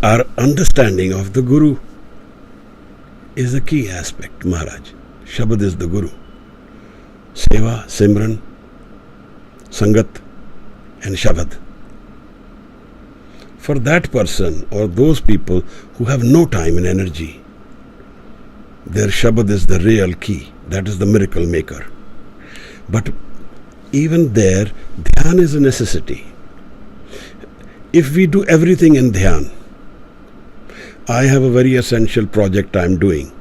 Our understanding of the Guru is a key aspect, Maharaj. Shabad is the Guru. Seva, Simran, Sangat and Shabad. For that person or those people who have no time and energy, their Shabad is the real key. That is the miracle maker. But even there, Dhyan is a necessity. If we do everything in Dhyan, I have a very essential project I am doing.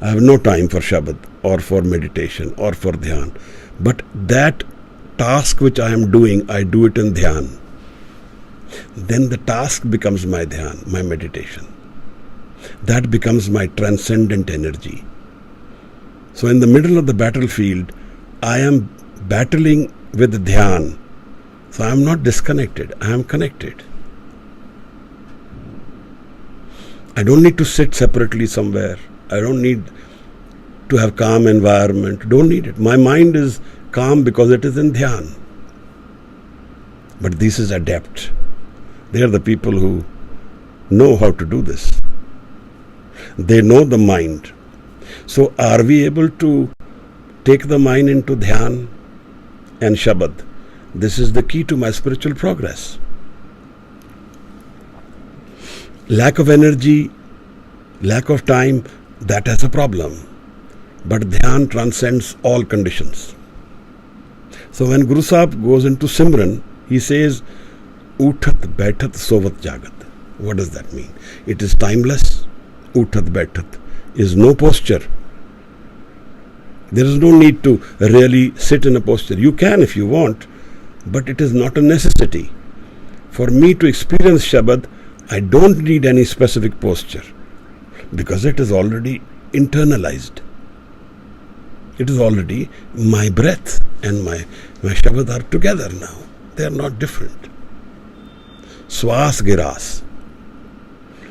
I have no time for Shabad or for meditation or for Dhyan. But that task which I am doing, I do it in Dhyan. Then the task becomes my Dhyan, my meditation. That becomes my transcendent energy. So in the middle of the battlefield, I am battling with Dhyan. So I am not disconnected, I am connected. I don't need to sit separately somewhere. I don't need to have calm environment. Don't need it. My mind is calm because it is in Dhyan. But this is adept. They are the people who know how to do this. They know the mind. So are we able to take the mind into Dhyan and Shabad? This is the key to my spiritual progress. Lack of energy, lack of time, that has a problem. But Dhyan transcends all conditions. So when Guru Sahib goes into Simran, he says, Uthat Baithat Sovat Jagat. What does that mean? It is timeless. Uthat Baithat is no posture. There is no need to really sit in a posture. You can if you want, but it is not a necessity. For me to experience Shabad, I don't need any specific posture because it is already internalized. It is already my breath and my Shabad are together now. They are not different. Swas giras.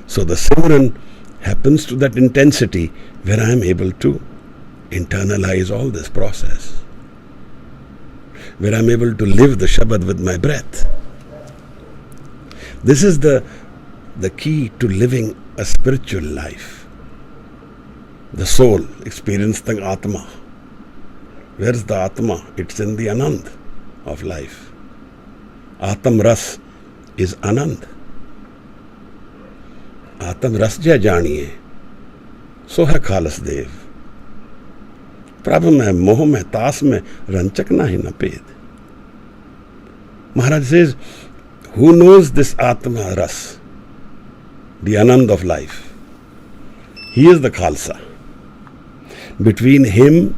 So the Simran happens to that intensity where I am able to internalize all this process, where I am able to live the Shabad with my breath. This is the key to living a spiritual life. The soul experiencing Atma. Where is the Atma? It's in the Anand of life. Atam Ras is Anand. Atam Ras ja janiye, so hai Khalas Dev. Prabhu mein, moh mein, taas mein, ranchak nahi na ped. Maharaj says, who knows this Atma Ras, the Anand of life? He is the Khalsa. Between him,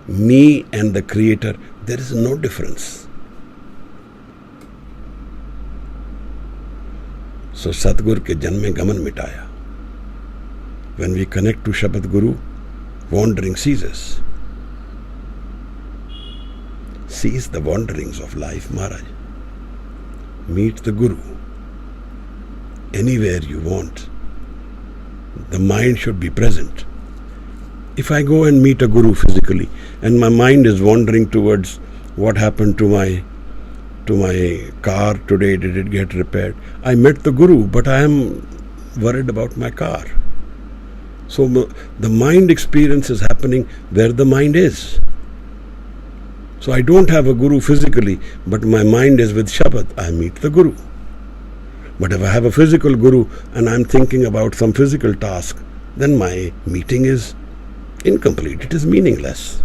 me and the Creator, there is no difference. So Satgur ke janme gaman mitaya. When we connect to Shabad Guru, wandering ceases. Cease the wanderings of life, Maharaj. Meet the Guru. Anywhere you want. The mind should be present. If I go and meet a Guru physically and my mind is wandering towards what happened to my car today, did it get repaired? I met the Guru, but I am worried about my car. So the mind experience is happening where the mind is. So I don't have a Guru physically, but my mind is with Shabad. I meet the Guru. But if I have a physical Guru and I'm thinking about some physical task, then my meeting is incomplete. It is meaningless.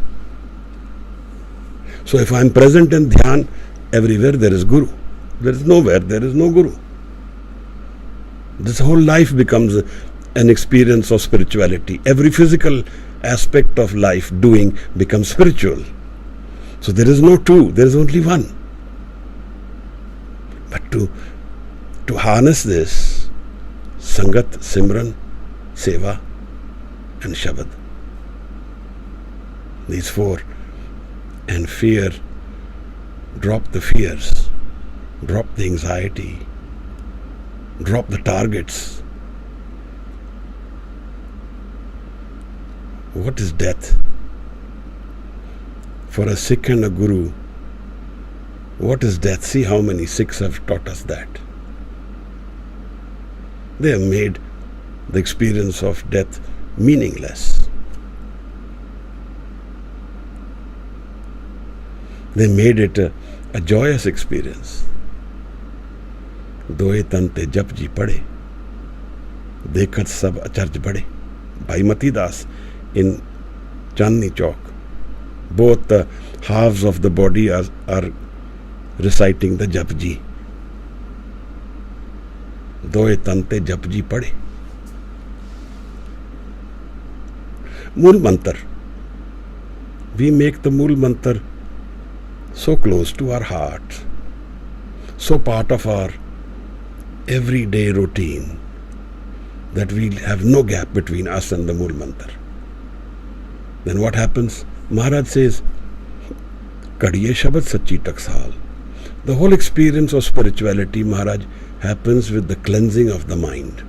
So if I'm present in Dhyan, everywhere there is Guru. There is nowhere there is no Guru. This whole life becomes an experience of spirituality. Every physical aspect of life doing becomes spiritual. So there is no two, there is only one. But to harness this, Sangat, Simran, Seva and Shabad. These four. And fear, drop the fears, drop the anxiety, drop the targets. What is death? For a Sikh and a Guru, what is death? See how many Sikhs have taught us that. They have made the experience of death meaningless. They made it a joyous experience. Doe tante jap ji pade, dekat sab acharj bade. Bhai Mati Das in Chandni Chowk. Both the halves of the body are reciting the jap ji. Doe tante jap ji pade. Mool mantar. We make the Mool mantar so close to our heart, so part of our everyday routine that we have no gap between us and the Mool Mantar. Then what happens? Maharaj says, Kadiye Shabad Sachi Taksal. The whole experience of spirituality, Maharaj, happens with the cleansing of the mind.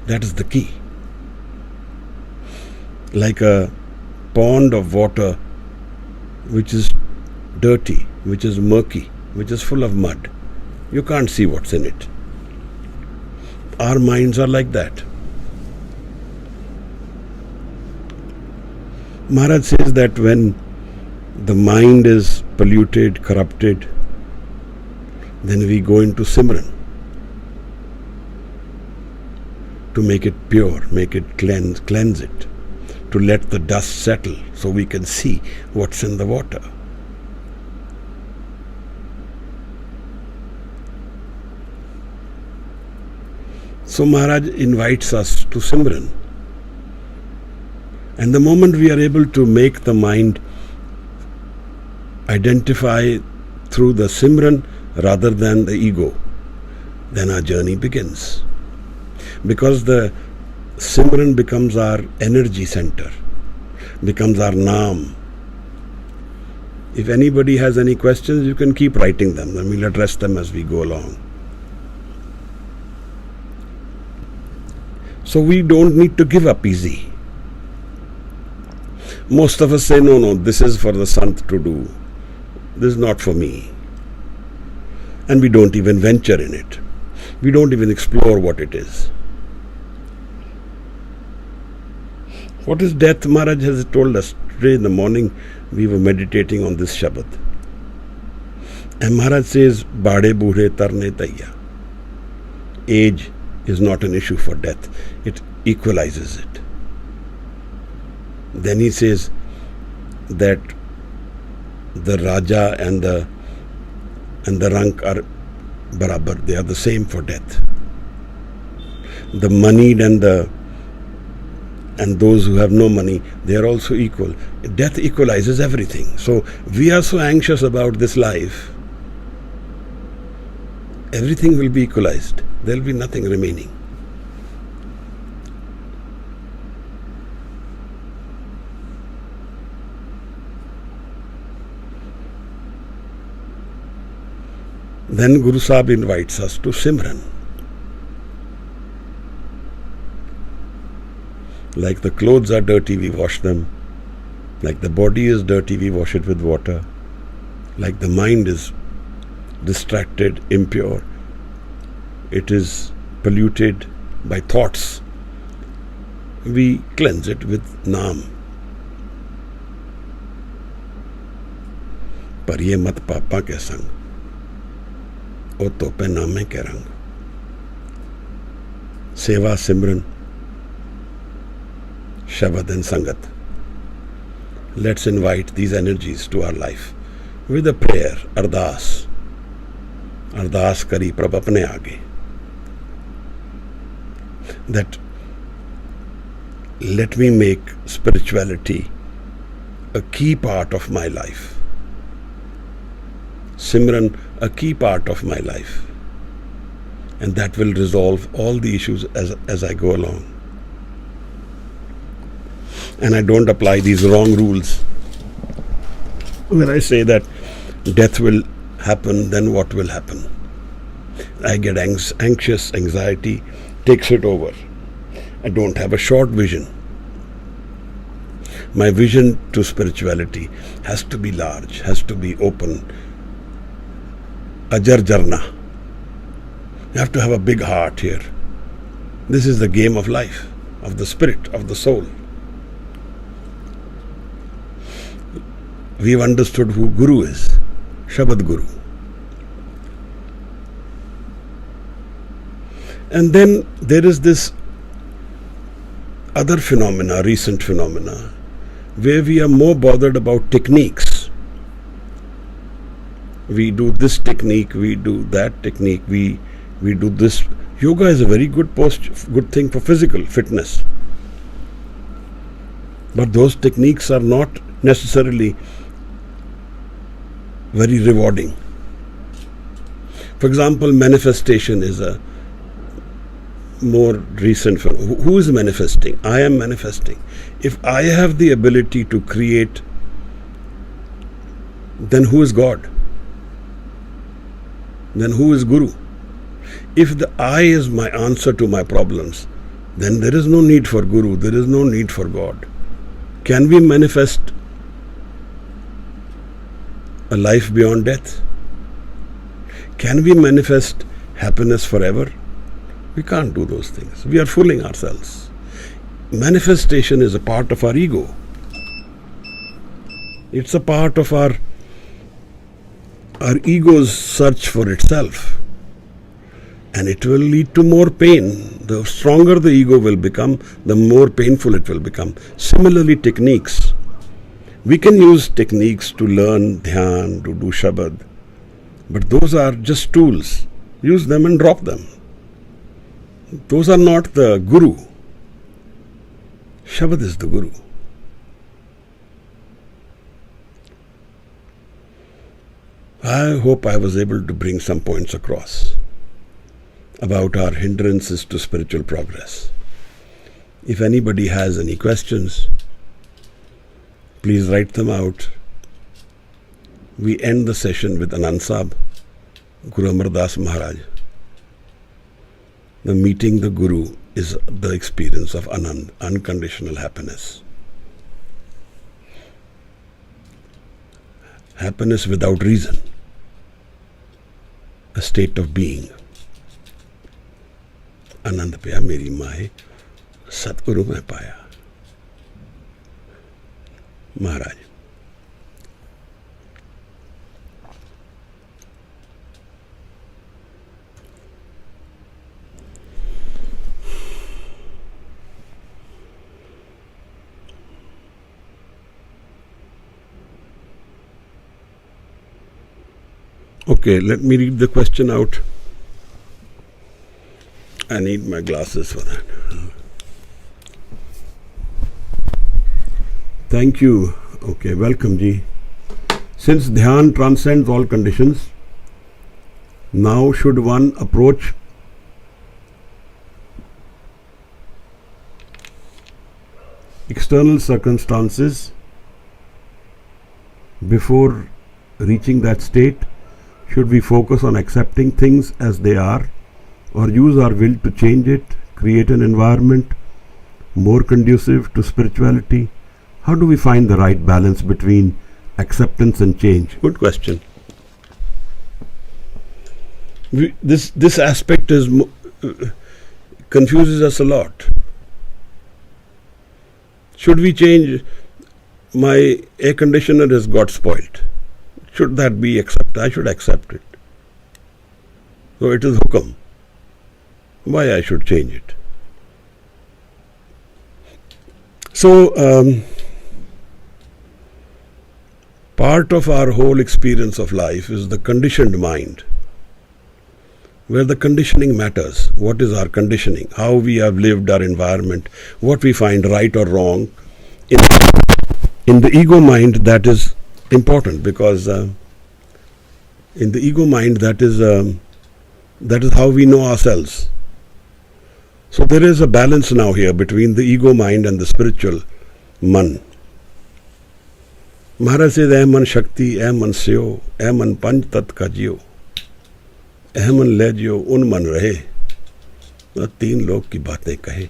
That is the key. Like a pond of water which is dirty, which is murky, which is full of mud. You can't see what's in it. Our minds are like that. Maharaj says that when the mind is polluted, corrupted, then we go into Simran to make it pure, make it cleanse it, to let the dust settle so we can see what's in the water. So Maharaj invites us to Simran. And the moment we are able to make the mind identify through the Simran rather than the ego, then our journey begins. Because the Simran becomes our energy center, becomes our Naam. If anybody has any questions, you can keep writing them, and we'll address them as we go along. So we don't need to give up easy. Most of us say, no, this is for the Sant to do. This is not for me. And we don't even venture in it. We don't even explore what it is. What is death? Maharaj has told us. Today in the morning, we were meditating on this Shabad. And Maharaj says, Bade Bure Tarne Taiya. Age is not an issue for death. It equalizes it. Then he says that the Raja and the Rank are barabar. They are the same for death. The moneyed and those who have no money, they are also equal. Death equalizes everything. So we are so anxious about this life. Everything will be equalized. There will be nothing remaining. Then Guru Sahib invites us to Simran. Like the clothes are dirty, we wash them. Like the body is dirty, we wash it with water. Like the mind is distracted, impure, it is polluted by thoughts, we cleanse it with Naam. Par ye mat papa ke sang, o tope naame ke rang. Seva, Simran, Shabad and Sangat. Let's invite these energies to our life with a prayer, Ardas. Ardas kari prab apne aage. That let me make spirituality a key part of my life. Simran, a key part of my life. And that will resolve all the issues as I go along. And I don't apply these wrong rules. When I say that death will happen, then what will happen? I get anxious, anxiety takes it over. I don't have a short vision. My vision to spirituality has to be large, has to be open. Ajar Jarna. You have to have a big heart here. This is the game of life, of the spirit, of the soul. We've understood who Guru is, Shabad Guru. And then there is this other phenomena, recent phenomena, where we are more bothered about techniques. We do this technique, we do that technique, we do this. Yoga is a very good thing for physical fitness. But those techniques are not necessarily very rewarding. For example, manifestation is a more recent phenomenon. Who is manifesting? I am manifesting. If I have the ability to create, then who is God? Then who is Guru? If the I is my answer to my problems, then there is no need for Guru, there is no need for God. Can we manifest a life beyond death? Can we manifest happiness forever? We can't do those things. We are fooling ourselves. Manifestation is a part of our ego. It's a part of our ego's search for itself. And it will lead to more pain. The stronger the ego will become, the more painful it will become. Similarly, techniques. We can use techniques to learn dhyan, to do Shabad. But those are just tools. Use them and drop them. Those are not the Guru. Shabad is the Guru. I hope I was able to bring some points across about our hindrances to spiritual progress. If anybody has any questions, please write them out. We end the session with Anand Sahib, Guru Amar Das Maharaj. The meeting the Guru is the experience of Anand, unconditional happiness. Happiness without reason, a state of being. आनंद पाया मेरी माए, सतगुरु में पाया. महाराज. Okay, let me read the question out. I need my glasses for that. Thank you. Okay, welcome Ji. Since Dhyan transcends all conditions, now should one approach external circumstances before reaching that state? Should we focus on accepting things as they are, or use our will to change it, create an environment more conducive to spirituality? How do we find the right balance between acceptance and change? Good question. This aspect confuses us a lot. Should we change? My air conditioner has got spoiled. Should that be accepted? I should accept it. So it is hukam. Why I should change it? So part of our whole experience of life is the conditioned mind, where the conditioning matters. What is our conditioning? How we have lived our environment, what we find right or wrong. In the ego mind, that is important, because in the ego mind, that is how we know ourselves. So there is a balance now here between the ego mind and the spiritual man. Maharaj says, "Eh man shakti, eh man syo, eh man panch tat ka jiyo, eh man le jiyo, un man rahe." Teen log ki baatein kahe.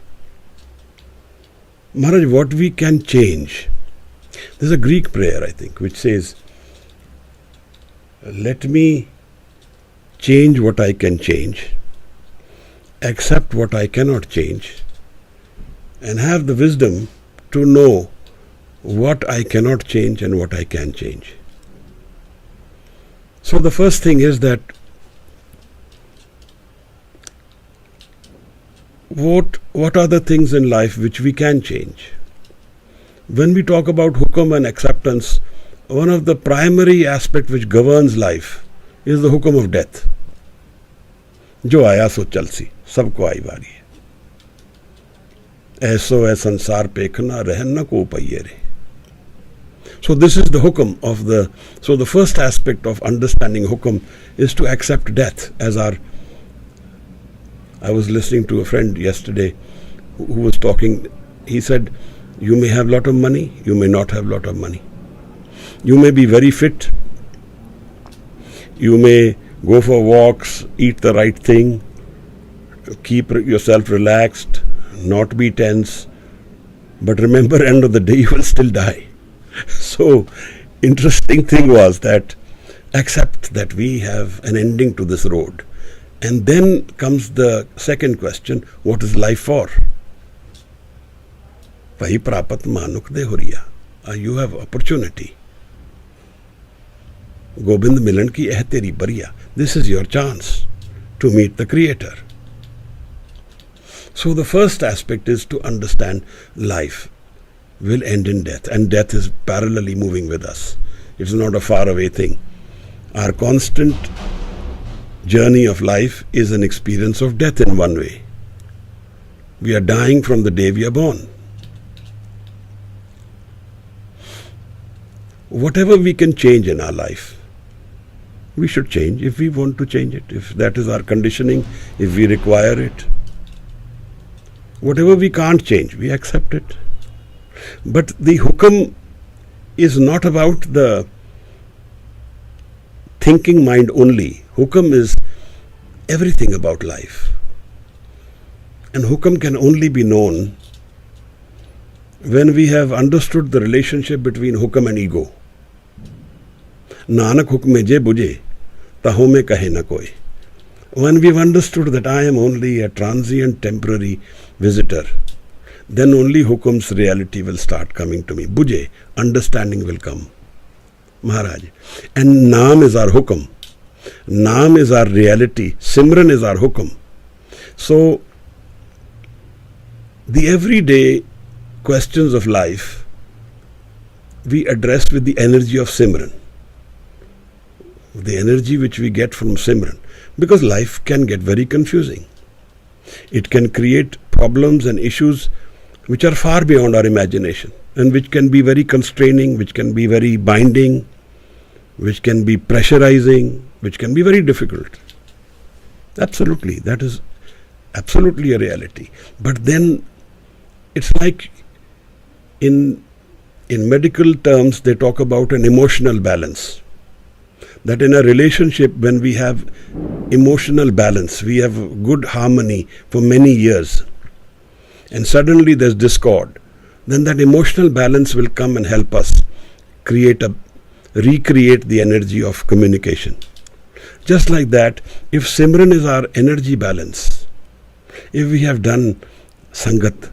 Maharaj, what we can change. There's a Greek prayer, I think, which says, "Let me change what I can change, accept what I cannot change, and have the wisdom to know what I cannot change and what I can change." So the first thing is that what are the things in life which we can change? When we talk about hukam and acceptance, one of the primary aspects which governs life is the hukam of death. जो आया सो चल सी, सबको आई बारी है. ऐसो है संसार पेखना, रहन न को पहिए रे. So this is the hukam of the. So the first aspect of understanding hukam is to accept death as our. I was listening to a friend yesterday who was talking. He said, "You may have lot of money, you may not have lot of money. You may be very fit. You may go for walks, eat the right thing, keep yourself relaxed, not be tense. But remember, end of the day, you will still die." So, interesting thing was that accept that we have an ending to this road. And then comes the second question, what is life for? Vahi prapat manuk de huriya. You have opportunity. Gobind milan ki eh teri bariya. This is your chance to meet the Creator. So the first aspect is to understand life will end in death, and death is parallelly moving with us. It's not a faraway thing. Our constant journey of life is an experience of death in one way. We are dying from the day we are born. Whatever we can change in our life, we should change if we want to change it, if that is our conditioning, if we require it. Whatever we can't change, we accept it. But the hukam is not about the thinking mind only. Hukam is everything about life. And hukam can only be known when we have understood the relationship between hukam and ego. Nanak hukme je bujhe, taho me kahe na koi. When we've understood that I am only a transient, temporary visitor, then only hukum's reality will start coming to me. Bujhe, understanding will come. Maharaj. And Naam is our hukum. Naam is our reality. Simran is our hukum. So, the everyday questions of life we address with the energy of Simran. The energy which we get from Simran. Because life can get very confusing. It can create problems and issues which are far beyond our imagination and which can be very constraining, which can be very binding, which can be pressurizing, which can be very difficult. Absolutely, that is absolutely a reality. But then it's like in medical terms they talk about an emotional balance. That in a relationship, when we have emotional balance, we have good harmony for many years, and suddenly there's discord, then that emotional balance will come and help us recreate the energy of communication. Just like that, if Simran is our energy balance, if we have done Sangat,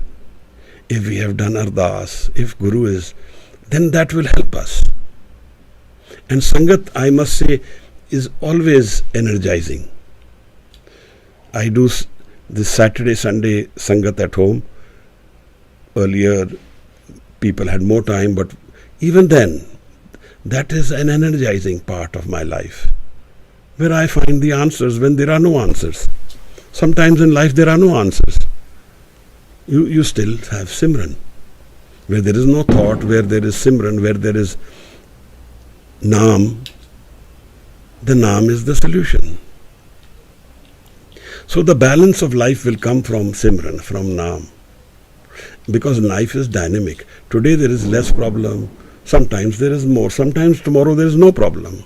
if we have done Ardas, if Guru is, then that will help us. And Sangat, I must say, is always energizing. I do this Saturday, Sunday Sangat at home. Earlier, people had more time, but even then, that is an energizing part of my life, where I find the answers when there are no answers. Sometimes in life there are no answers. You still have Simran. Where there is no thought, where there is Simran, where there is Naam, the Naam is the solution. So the balance of life will come from Simran, from Naam. Because life is dynamic. Today there is less problem, sometimes there is more, sometimes tomorrow there is no problem.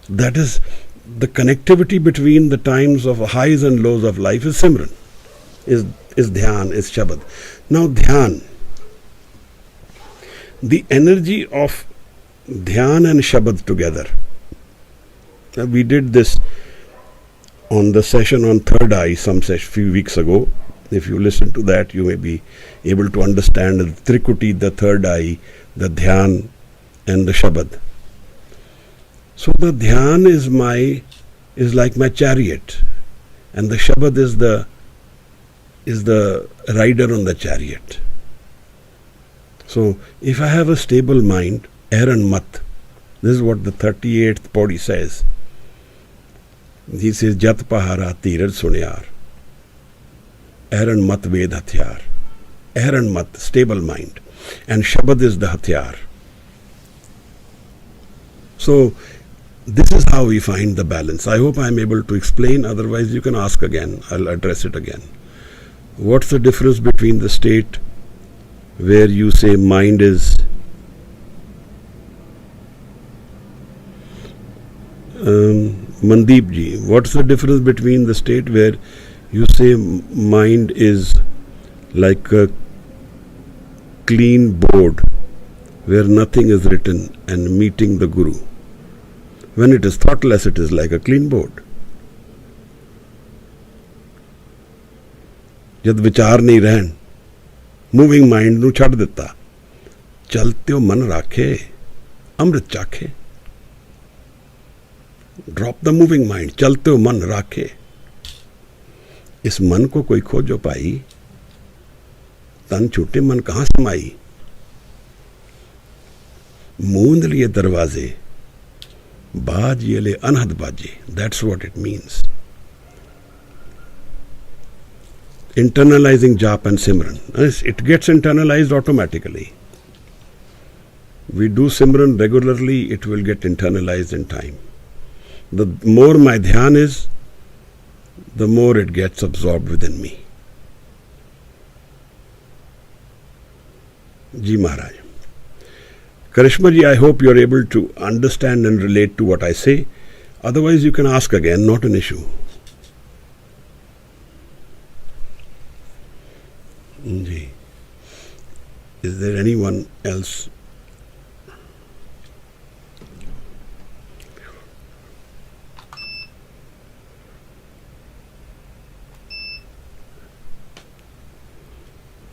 That is the connectivity between the times of highs and lows of life is Simran, is Dhyan, is Shabad. Now Dhyan, the energy of Dhyan and Shabad together. We did this on the session on third eye few weeks ago. If you listen to that, you may be able to understand the Trikuti, the third eye, the Dhyan and the Shabad. So the Dhyan is like my chariot, and the Shabad is the rider on the chariot. So if I have a stable mind, Aaron Mat, this is what the 38th Pauri says. He says, Jat Pahara Tirad Sunyar. Aaron Mat Ved Hathyar. Aaron Mat, stable mind. And Shabad is the Hathyar. So, this is how we find the balance. I hope I am able to explain, otherwise you can ask again. I'll address it again. What's the difference between the state where you say mind is Mandeep ji, what's the difference between the state where you say mind is like a clean board where nothing is written and meeting the Guru? When it is thoughtless, it is like a clean board. जद विचार नहीं रहन, moving mind नू छड़ दिता, चलते हो मन राखे, अमृत चाखे. ड्रॉप द मूविंग माइंड, चलते हो मन राखे. इस मन को कोई खोजो पाई, तन छूटे मन कहां समाई. मूंद लिए दरवाजे, बाज ये ले अनहद बाजे. That's what it means. Internalizing jap and simran. It gets internalized automatically. We do simran regularly, it will get internalized in time. the more my dhyan is, the more it gets absorbed within me. Ji Maharaj. Karishma ji, I hope you are able to understand and relate to what I say. Otherwise, you can ask again, not an issue. Ji. Is there anyone else?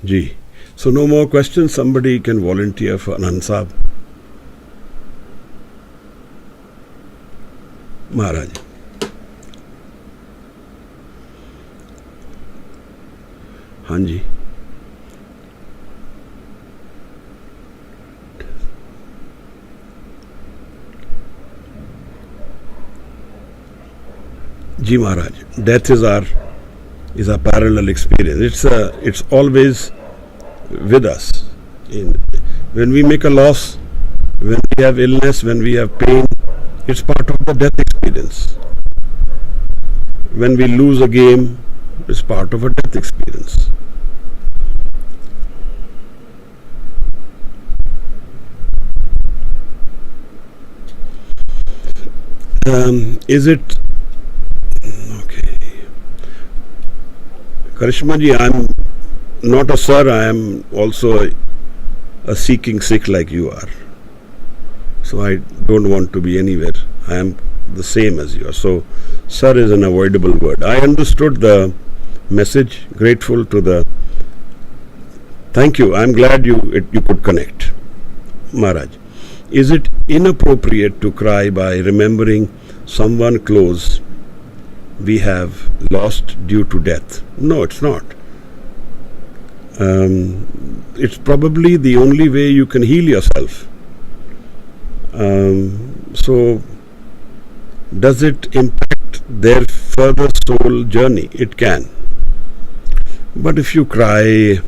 Ji. So no more questions. Somebody can volunteer for Anand Sahib. Maharaj. Hanji. Ji Maharaj. Death is our parallel experience. It's always with us. When we make a loss, when we have illness, when we have pain, it's part of the death experience. When we lose a game, it's part of a death experience. Is it okay? Karishma ji, I'm not a sir, I am also a seeking Sikh like you are. So I don't want to be anywhere. I am the same as you are. So, sir is an avoidable word. I understood the message. Grateful to the. Thank you. I am glad you could connect, Maharaj. Is it inappropriate to cry by remembering someone close we have lost due to death? No, it's not. It's probably the only way you can heal yourself. So, does it impact their further soul journey? It can. But if you cry,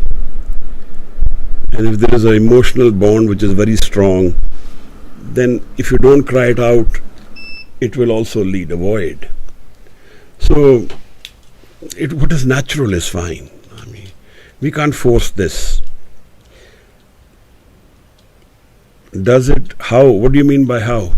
and if there is an emotional bond which is very strong, then if you don't cry it out, it will also lead a void. So, what is natural is fine. I mean, we can't force this. Does it? How? What do you mean by how?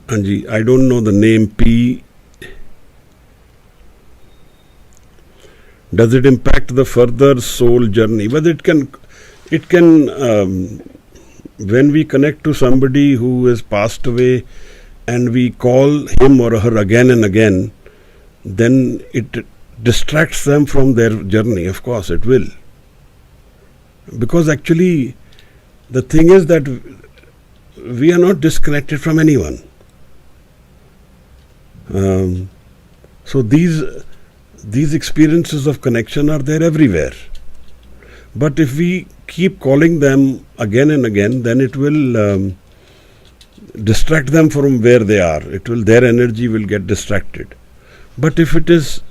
Anji, I don't know the name P. Does it impact the further soul journey? Whether it can, when we connect to somebody who has passed away and we call him or her again and again, then it distracts them from their journey. Of course, it will. Because actually, the thing is that we are not disconnected from anyone. So these experiences of connection are there everywhere. But if we keep calling them again and again, then it will distract them from where they are. Their energy will get distracted. But if it is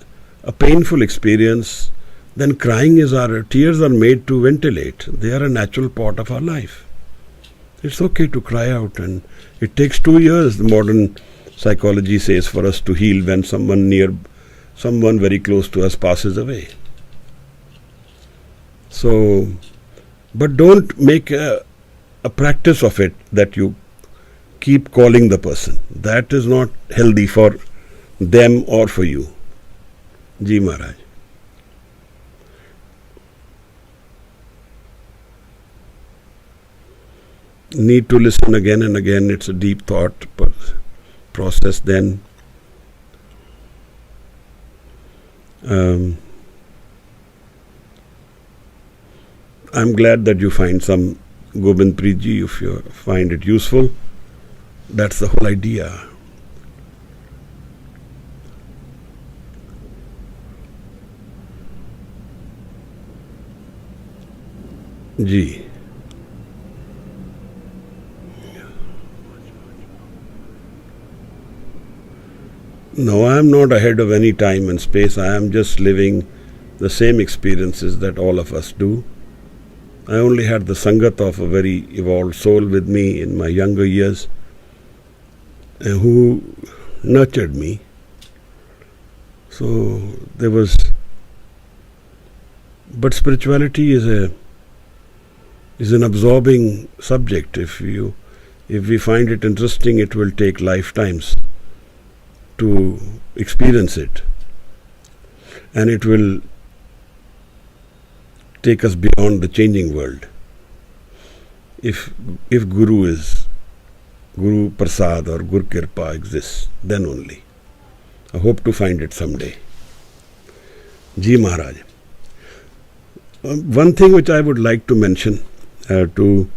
a painful experience, then tears are made to ventilate. They are a natural part of our life. It's okay to cry out, and it takes 2 years, the modern psychology says, for us to heal when someone very close to us passes away. So, but don't make a practice of it that you keep calling the person. That is not healthy for them or for you. Ji Maharaj. Need to listen again and again. It's a deep thought process then. I'm glad that you find some Gobind Preetji, if you find it useful. That's the whole idea. Ji. No, I am not ahead of any time and space. I am just living the same experiences that all of us do. I only had the sangat of a very evolved soul with me in my younger years, who nurtured me. So there was, but spirituality is an absorbing subject. If we find it interesting, it will take lifetimes to experience it, and it will take us beyond the changing world. If Guru Prasad or Guru Kirpa exists, then only. I hope to find it someday. Ji Maharaj. One thing which I would like to mention to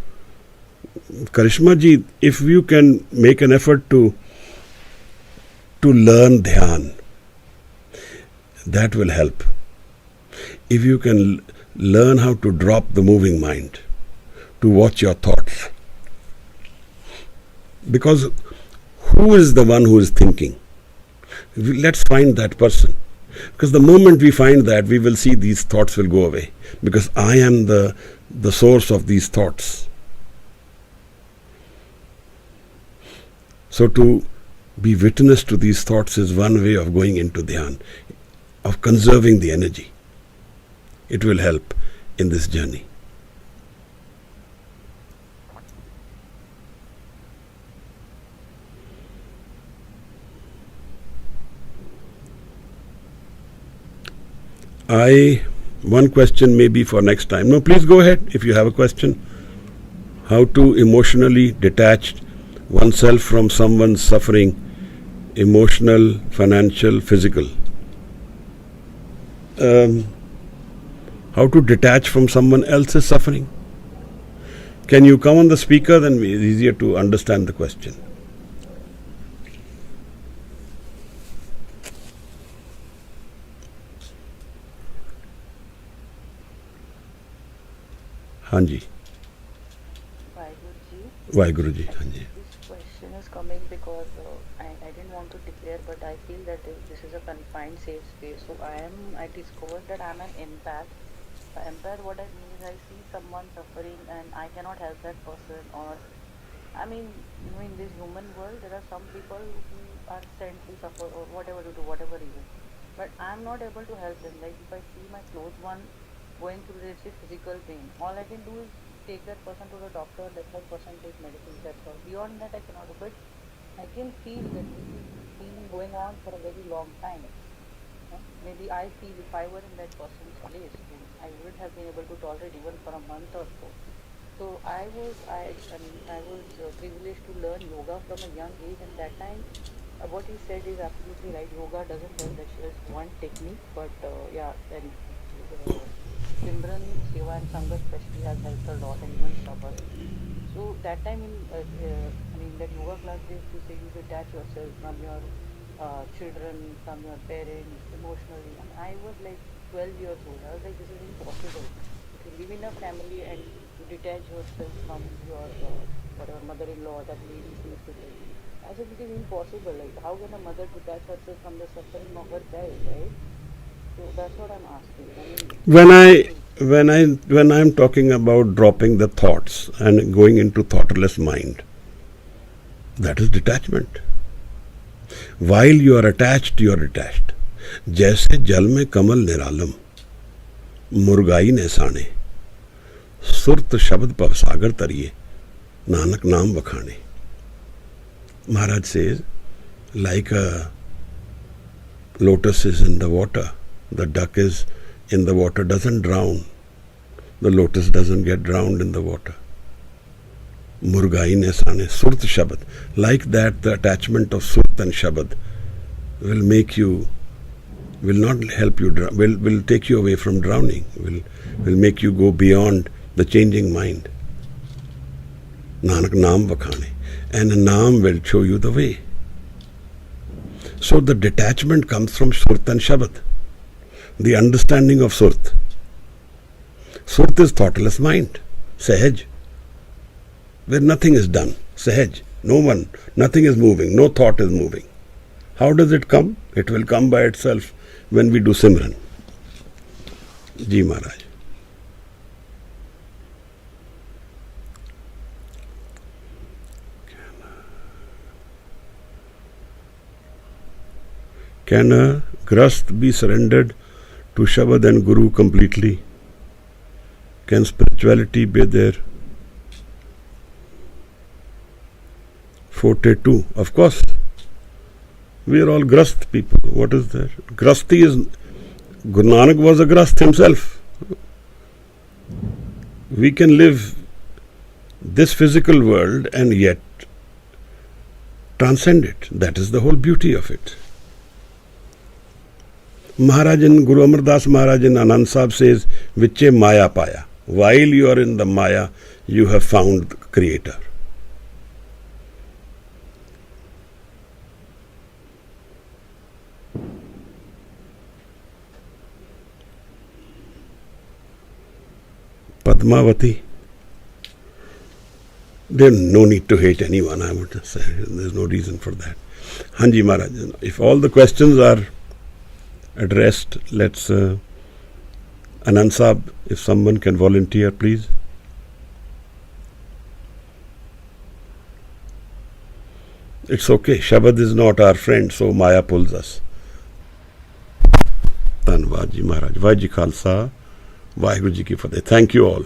Karishma ji, if you can make an effort to learn dhyan, that will help. If you can learn how to drop the moving mind, to watch your thoughts. Because who is the one who is thinking? Let's find that person. Because the moment we find that, we will see these thoughts will go away. Because I am the source of these thoughts. So to be witness to these thoughts is one way of going into dhyan, of conserving the energy. It will help in this journey. One question may be for next time. No, please go ahead if you have a question. How to emotionally detach oneself from someone's suffering, emotional, financial, physical. How to detach from someone else's suffering? Can you come on the speaker? Then it's easier to understand the question. Hanji. Vaheguru ji. Hanji. This question is coming because I didn't want to declare, but I feel that this is a confined, safe space. So I discovered that I'm an empath. Empath, what I mean is I see someone suffering and I cannot help that person. Or, I mean, in this human world, there are some people who are sent to suffer or whatever to do, whatever reason. But I'm not able to help them. Like if I see my close one going through this physical pain, all I can do is take that person to the doctor, let that person take medicine, that's all. Beyond that I cannot do. But I can feel that this is been going on for a very long time. Maybe I feel if I were in that person's place, I would have been able to tolerate even for a month or so. So I was privileged to learn yoga from a young age, and that time what he said is absolutely right. Yoga doesn't help, that's just one technique, but Simran, Seva and Sangha especially has helped a lot, and even Shabad. So that time that yoga class they used to say you detach yourself from your children, from your parents, emotionally. And I was like 12 years old. I was like, this is impossible. To live in a family and to detach yourself from your whatever mother-in-law, that lady used to say. I said, it is impossible. Like, how can a mother detach herself from the suffering of her child, right? So that's what I'm asking. When I'm talking about dropping the thoughts and going into thoughtless mind, that is detachment. While you are attached, you are detached. जैसे जल में कमल निरालम, मुर्गाई ने साने, सुरत शब्द पवसागर तरिए, नानक नाम वखाने. Maharaj says, like a lotus is in the water, the duck is in the water, doesn't drown. The lotus doesn't get drowned in the water. Murgai ne sane, surt shabad. Like that, the attachment of surt and shabad will make you, will not help you, will take you away from drowning, will make you go beyond the changing mind. Nanak naam vakhane. And a naam will show you the way. So the detachment comes from surt and shabad. The understanding of surt. Surt is thoughtless mind, sahaj, where nothing is done, sahaj, nothing is moving, no thought is moving. How does it come? It will come by itself when we do Simran. Ji Maharaj. Can a grast be surrendered to Shabad and Guru completely? Can spirituality be their forte too? Of course. We are all grast people. What is there? Grasti is... Guru Nanak was a grast himself. We can live this physical world and yet transcend it. That is the whole beauty of it. Maharaj in Guru Amar Das Maharaj in Anand Sahib says, Viche Maya Paya. While you are in the Maya, you have found the Creator. Padmavati. There's no need to hate anyone, I would say. There's no reason for that. Hanji Maharaj, if all the questions are addressed, let's... Anand Sahib, if someone can volunteer, please. It's okay. Shabad is not our friend, so Maya pulls us. Dhanwad ji Maharaj. Vaheguru ji Khalsa, Vaheguru ji ki Fateh. Thank you all.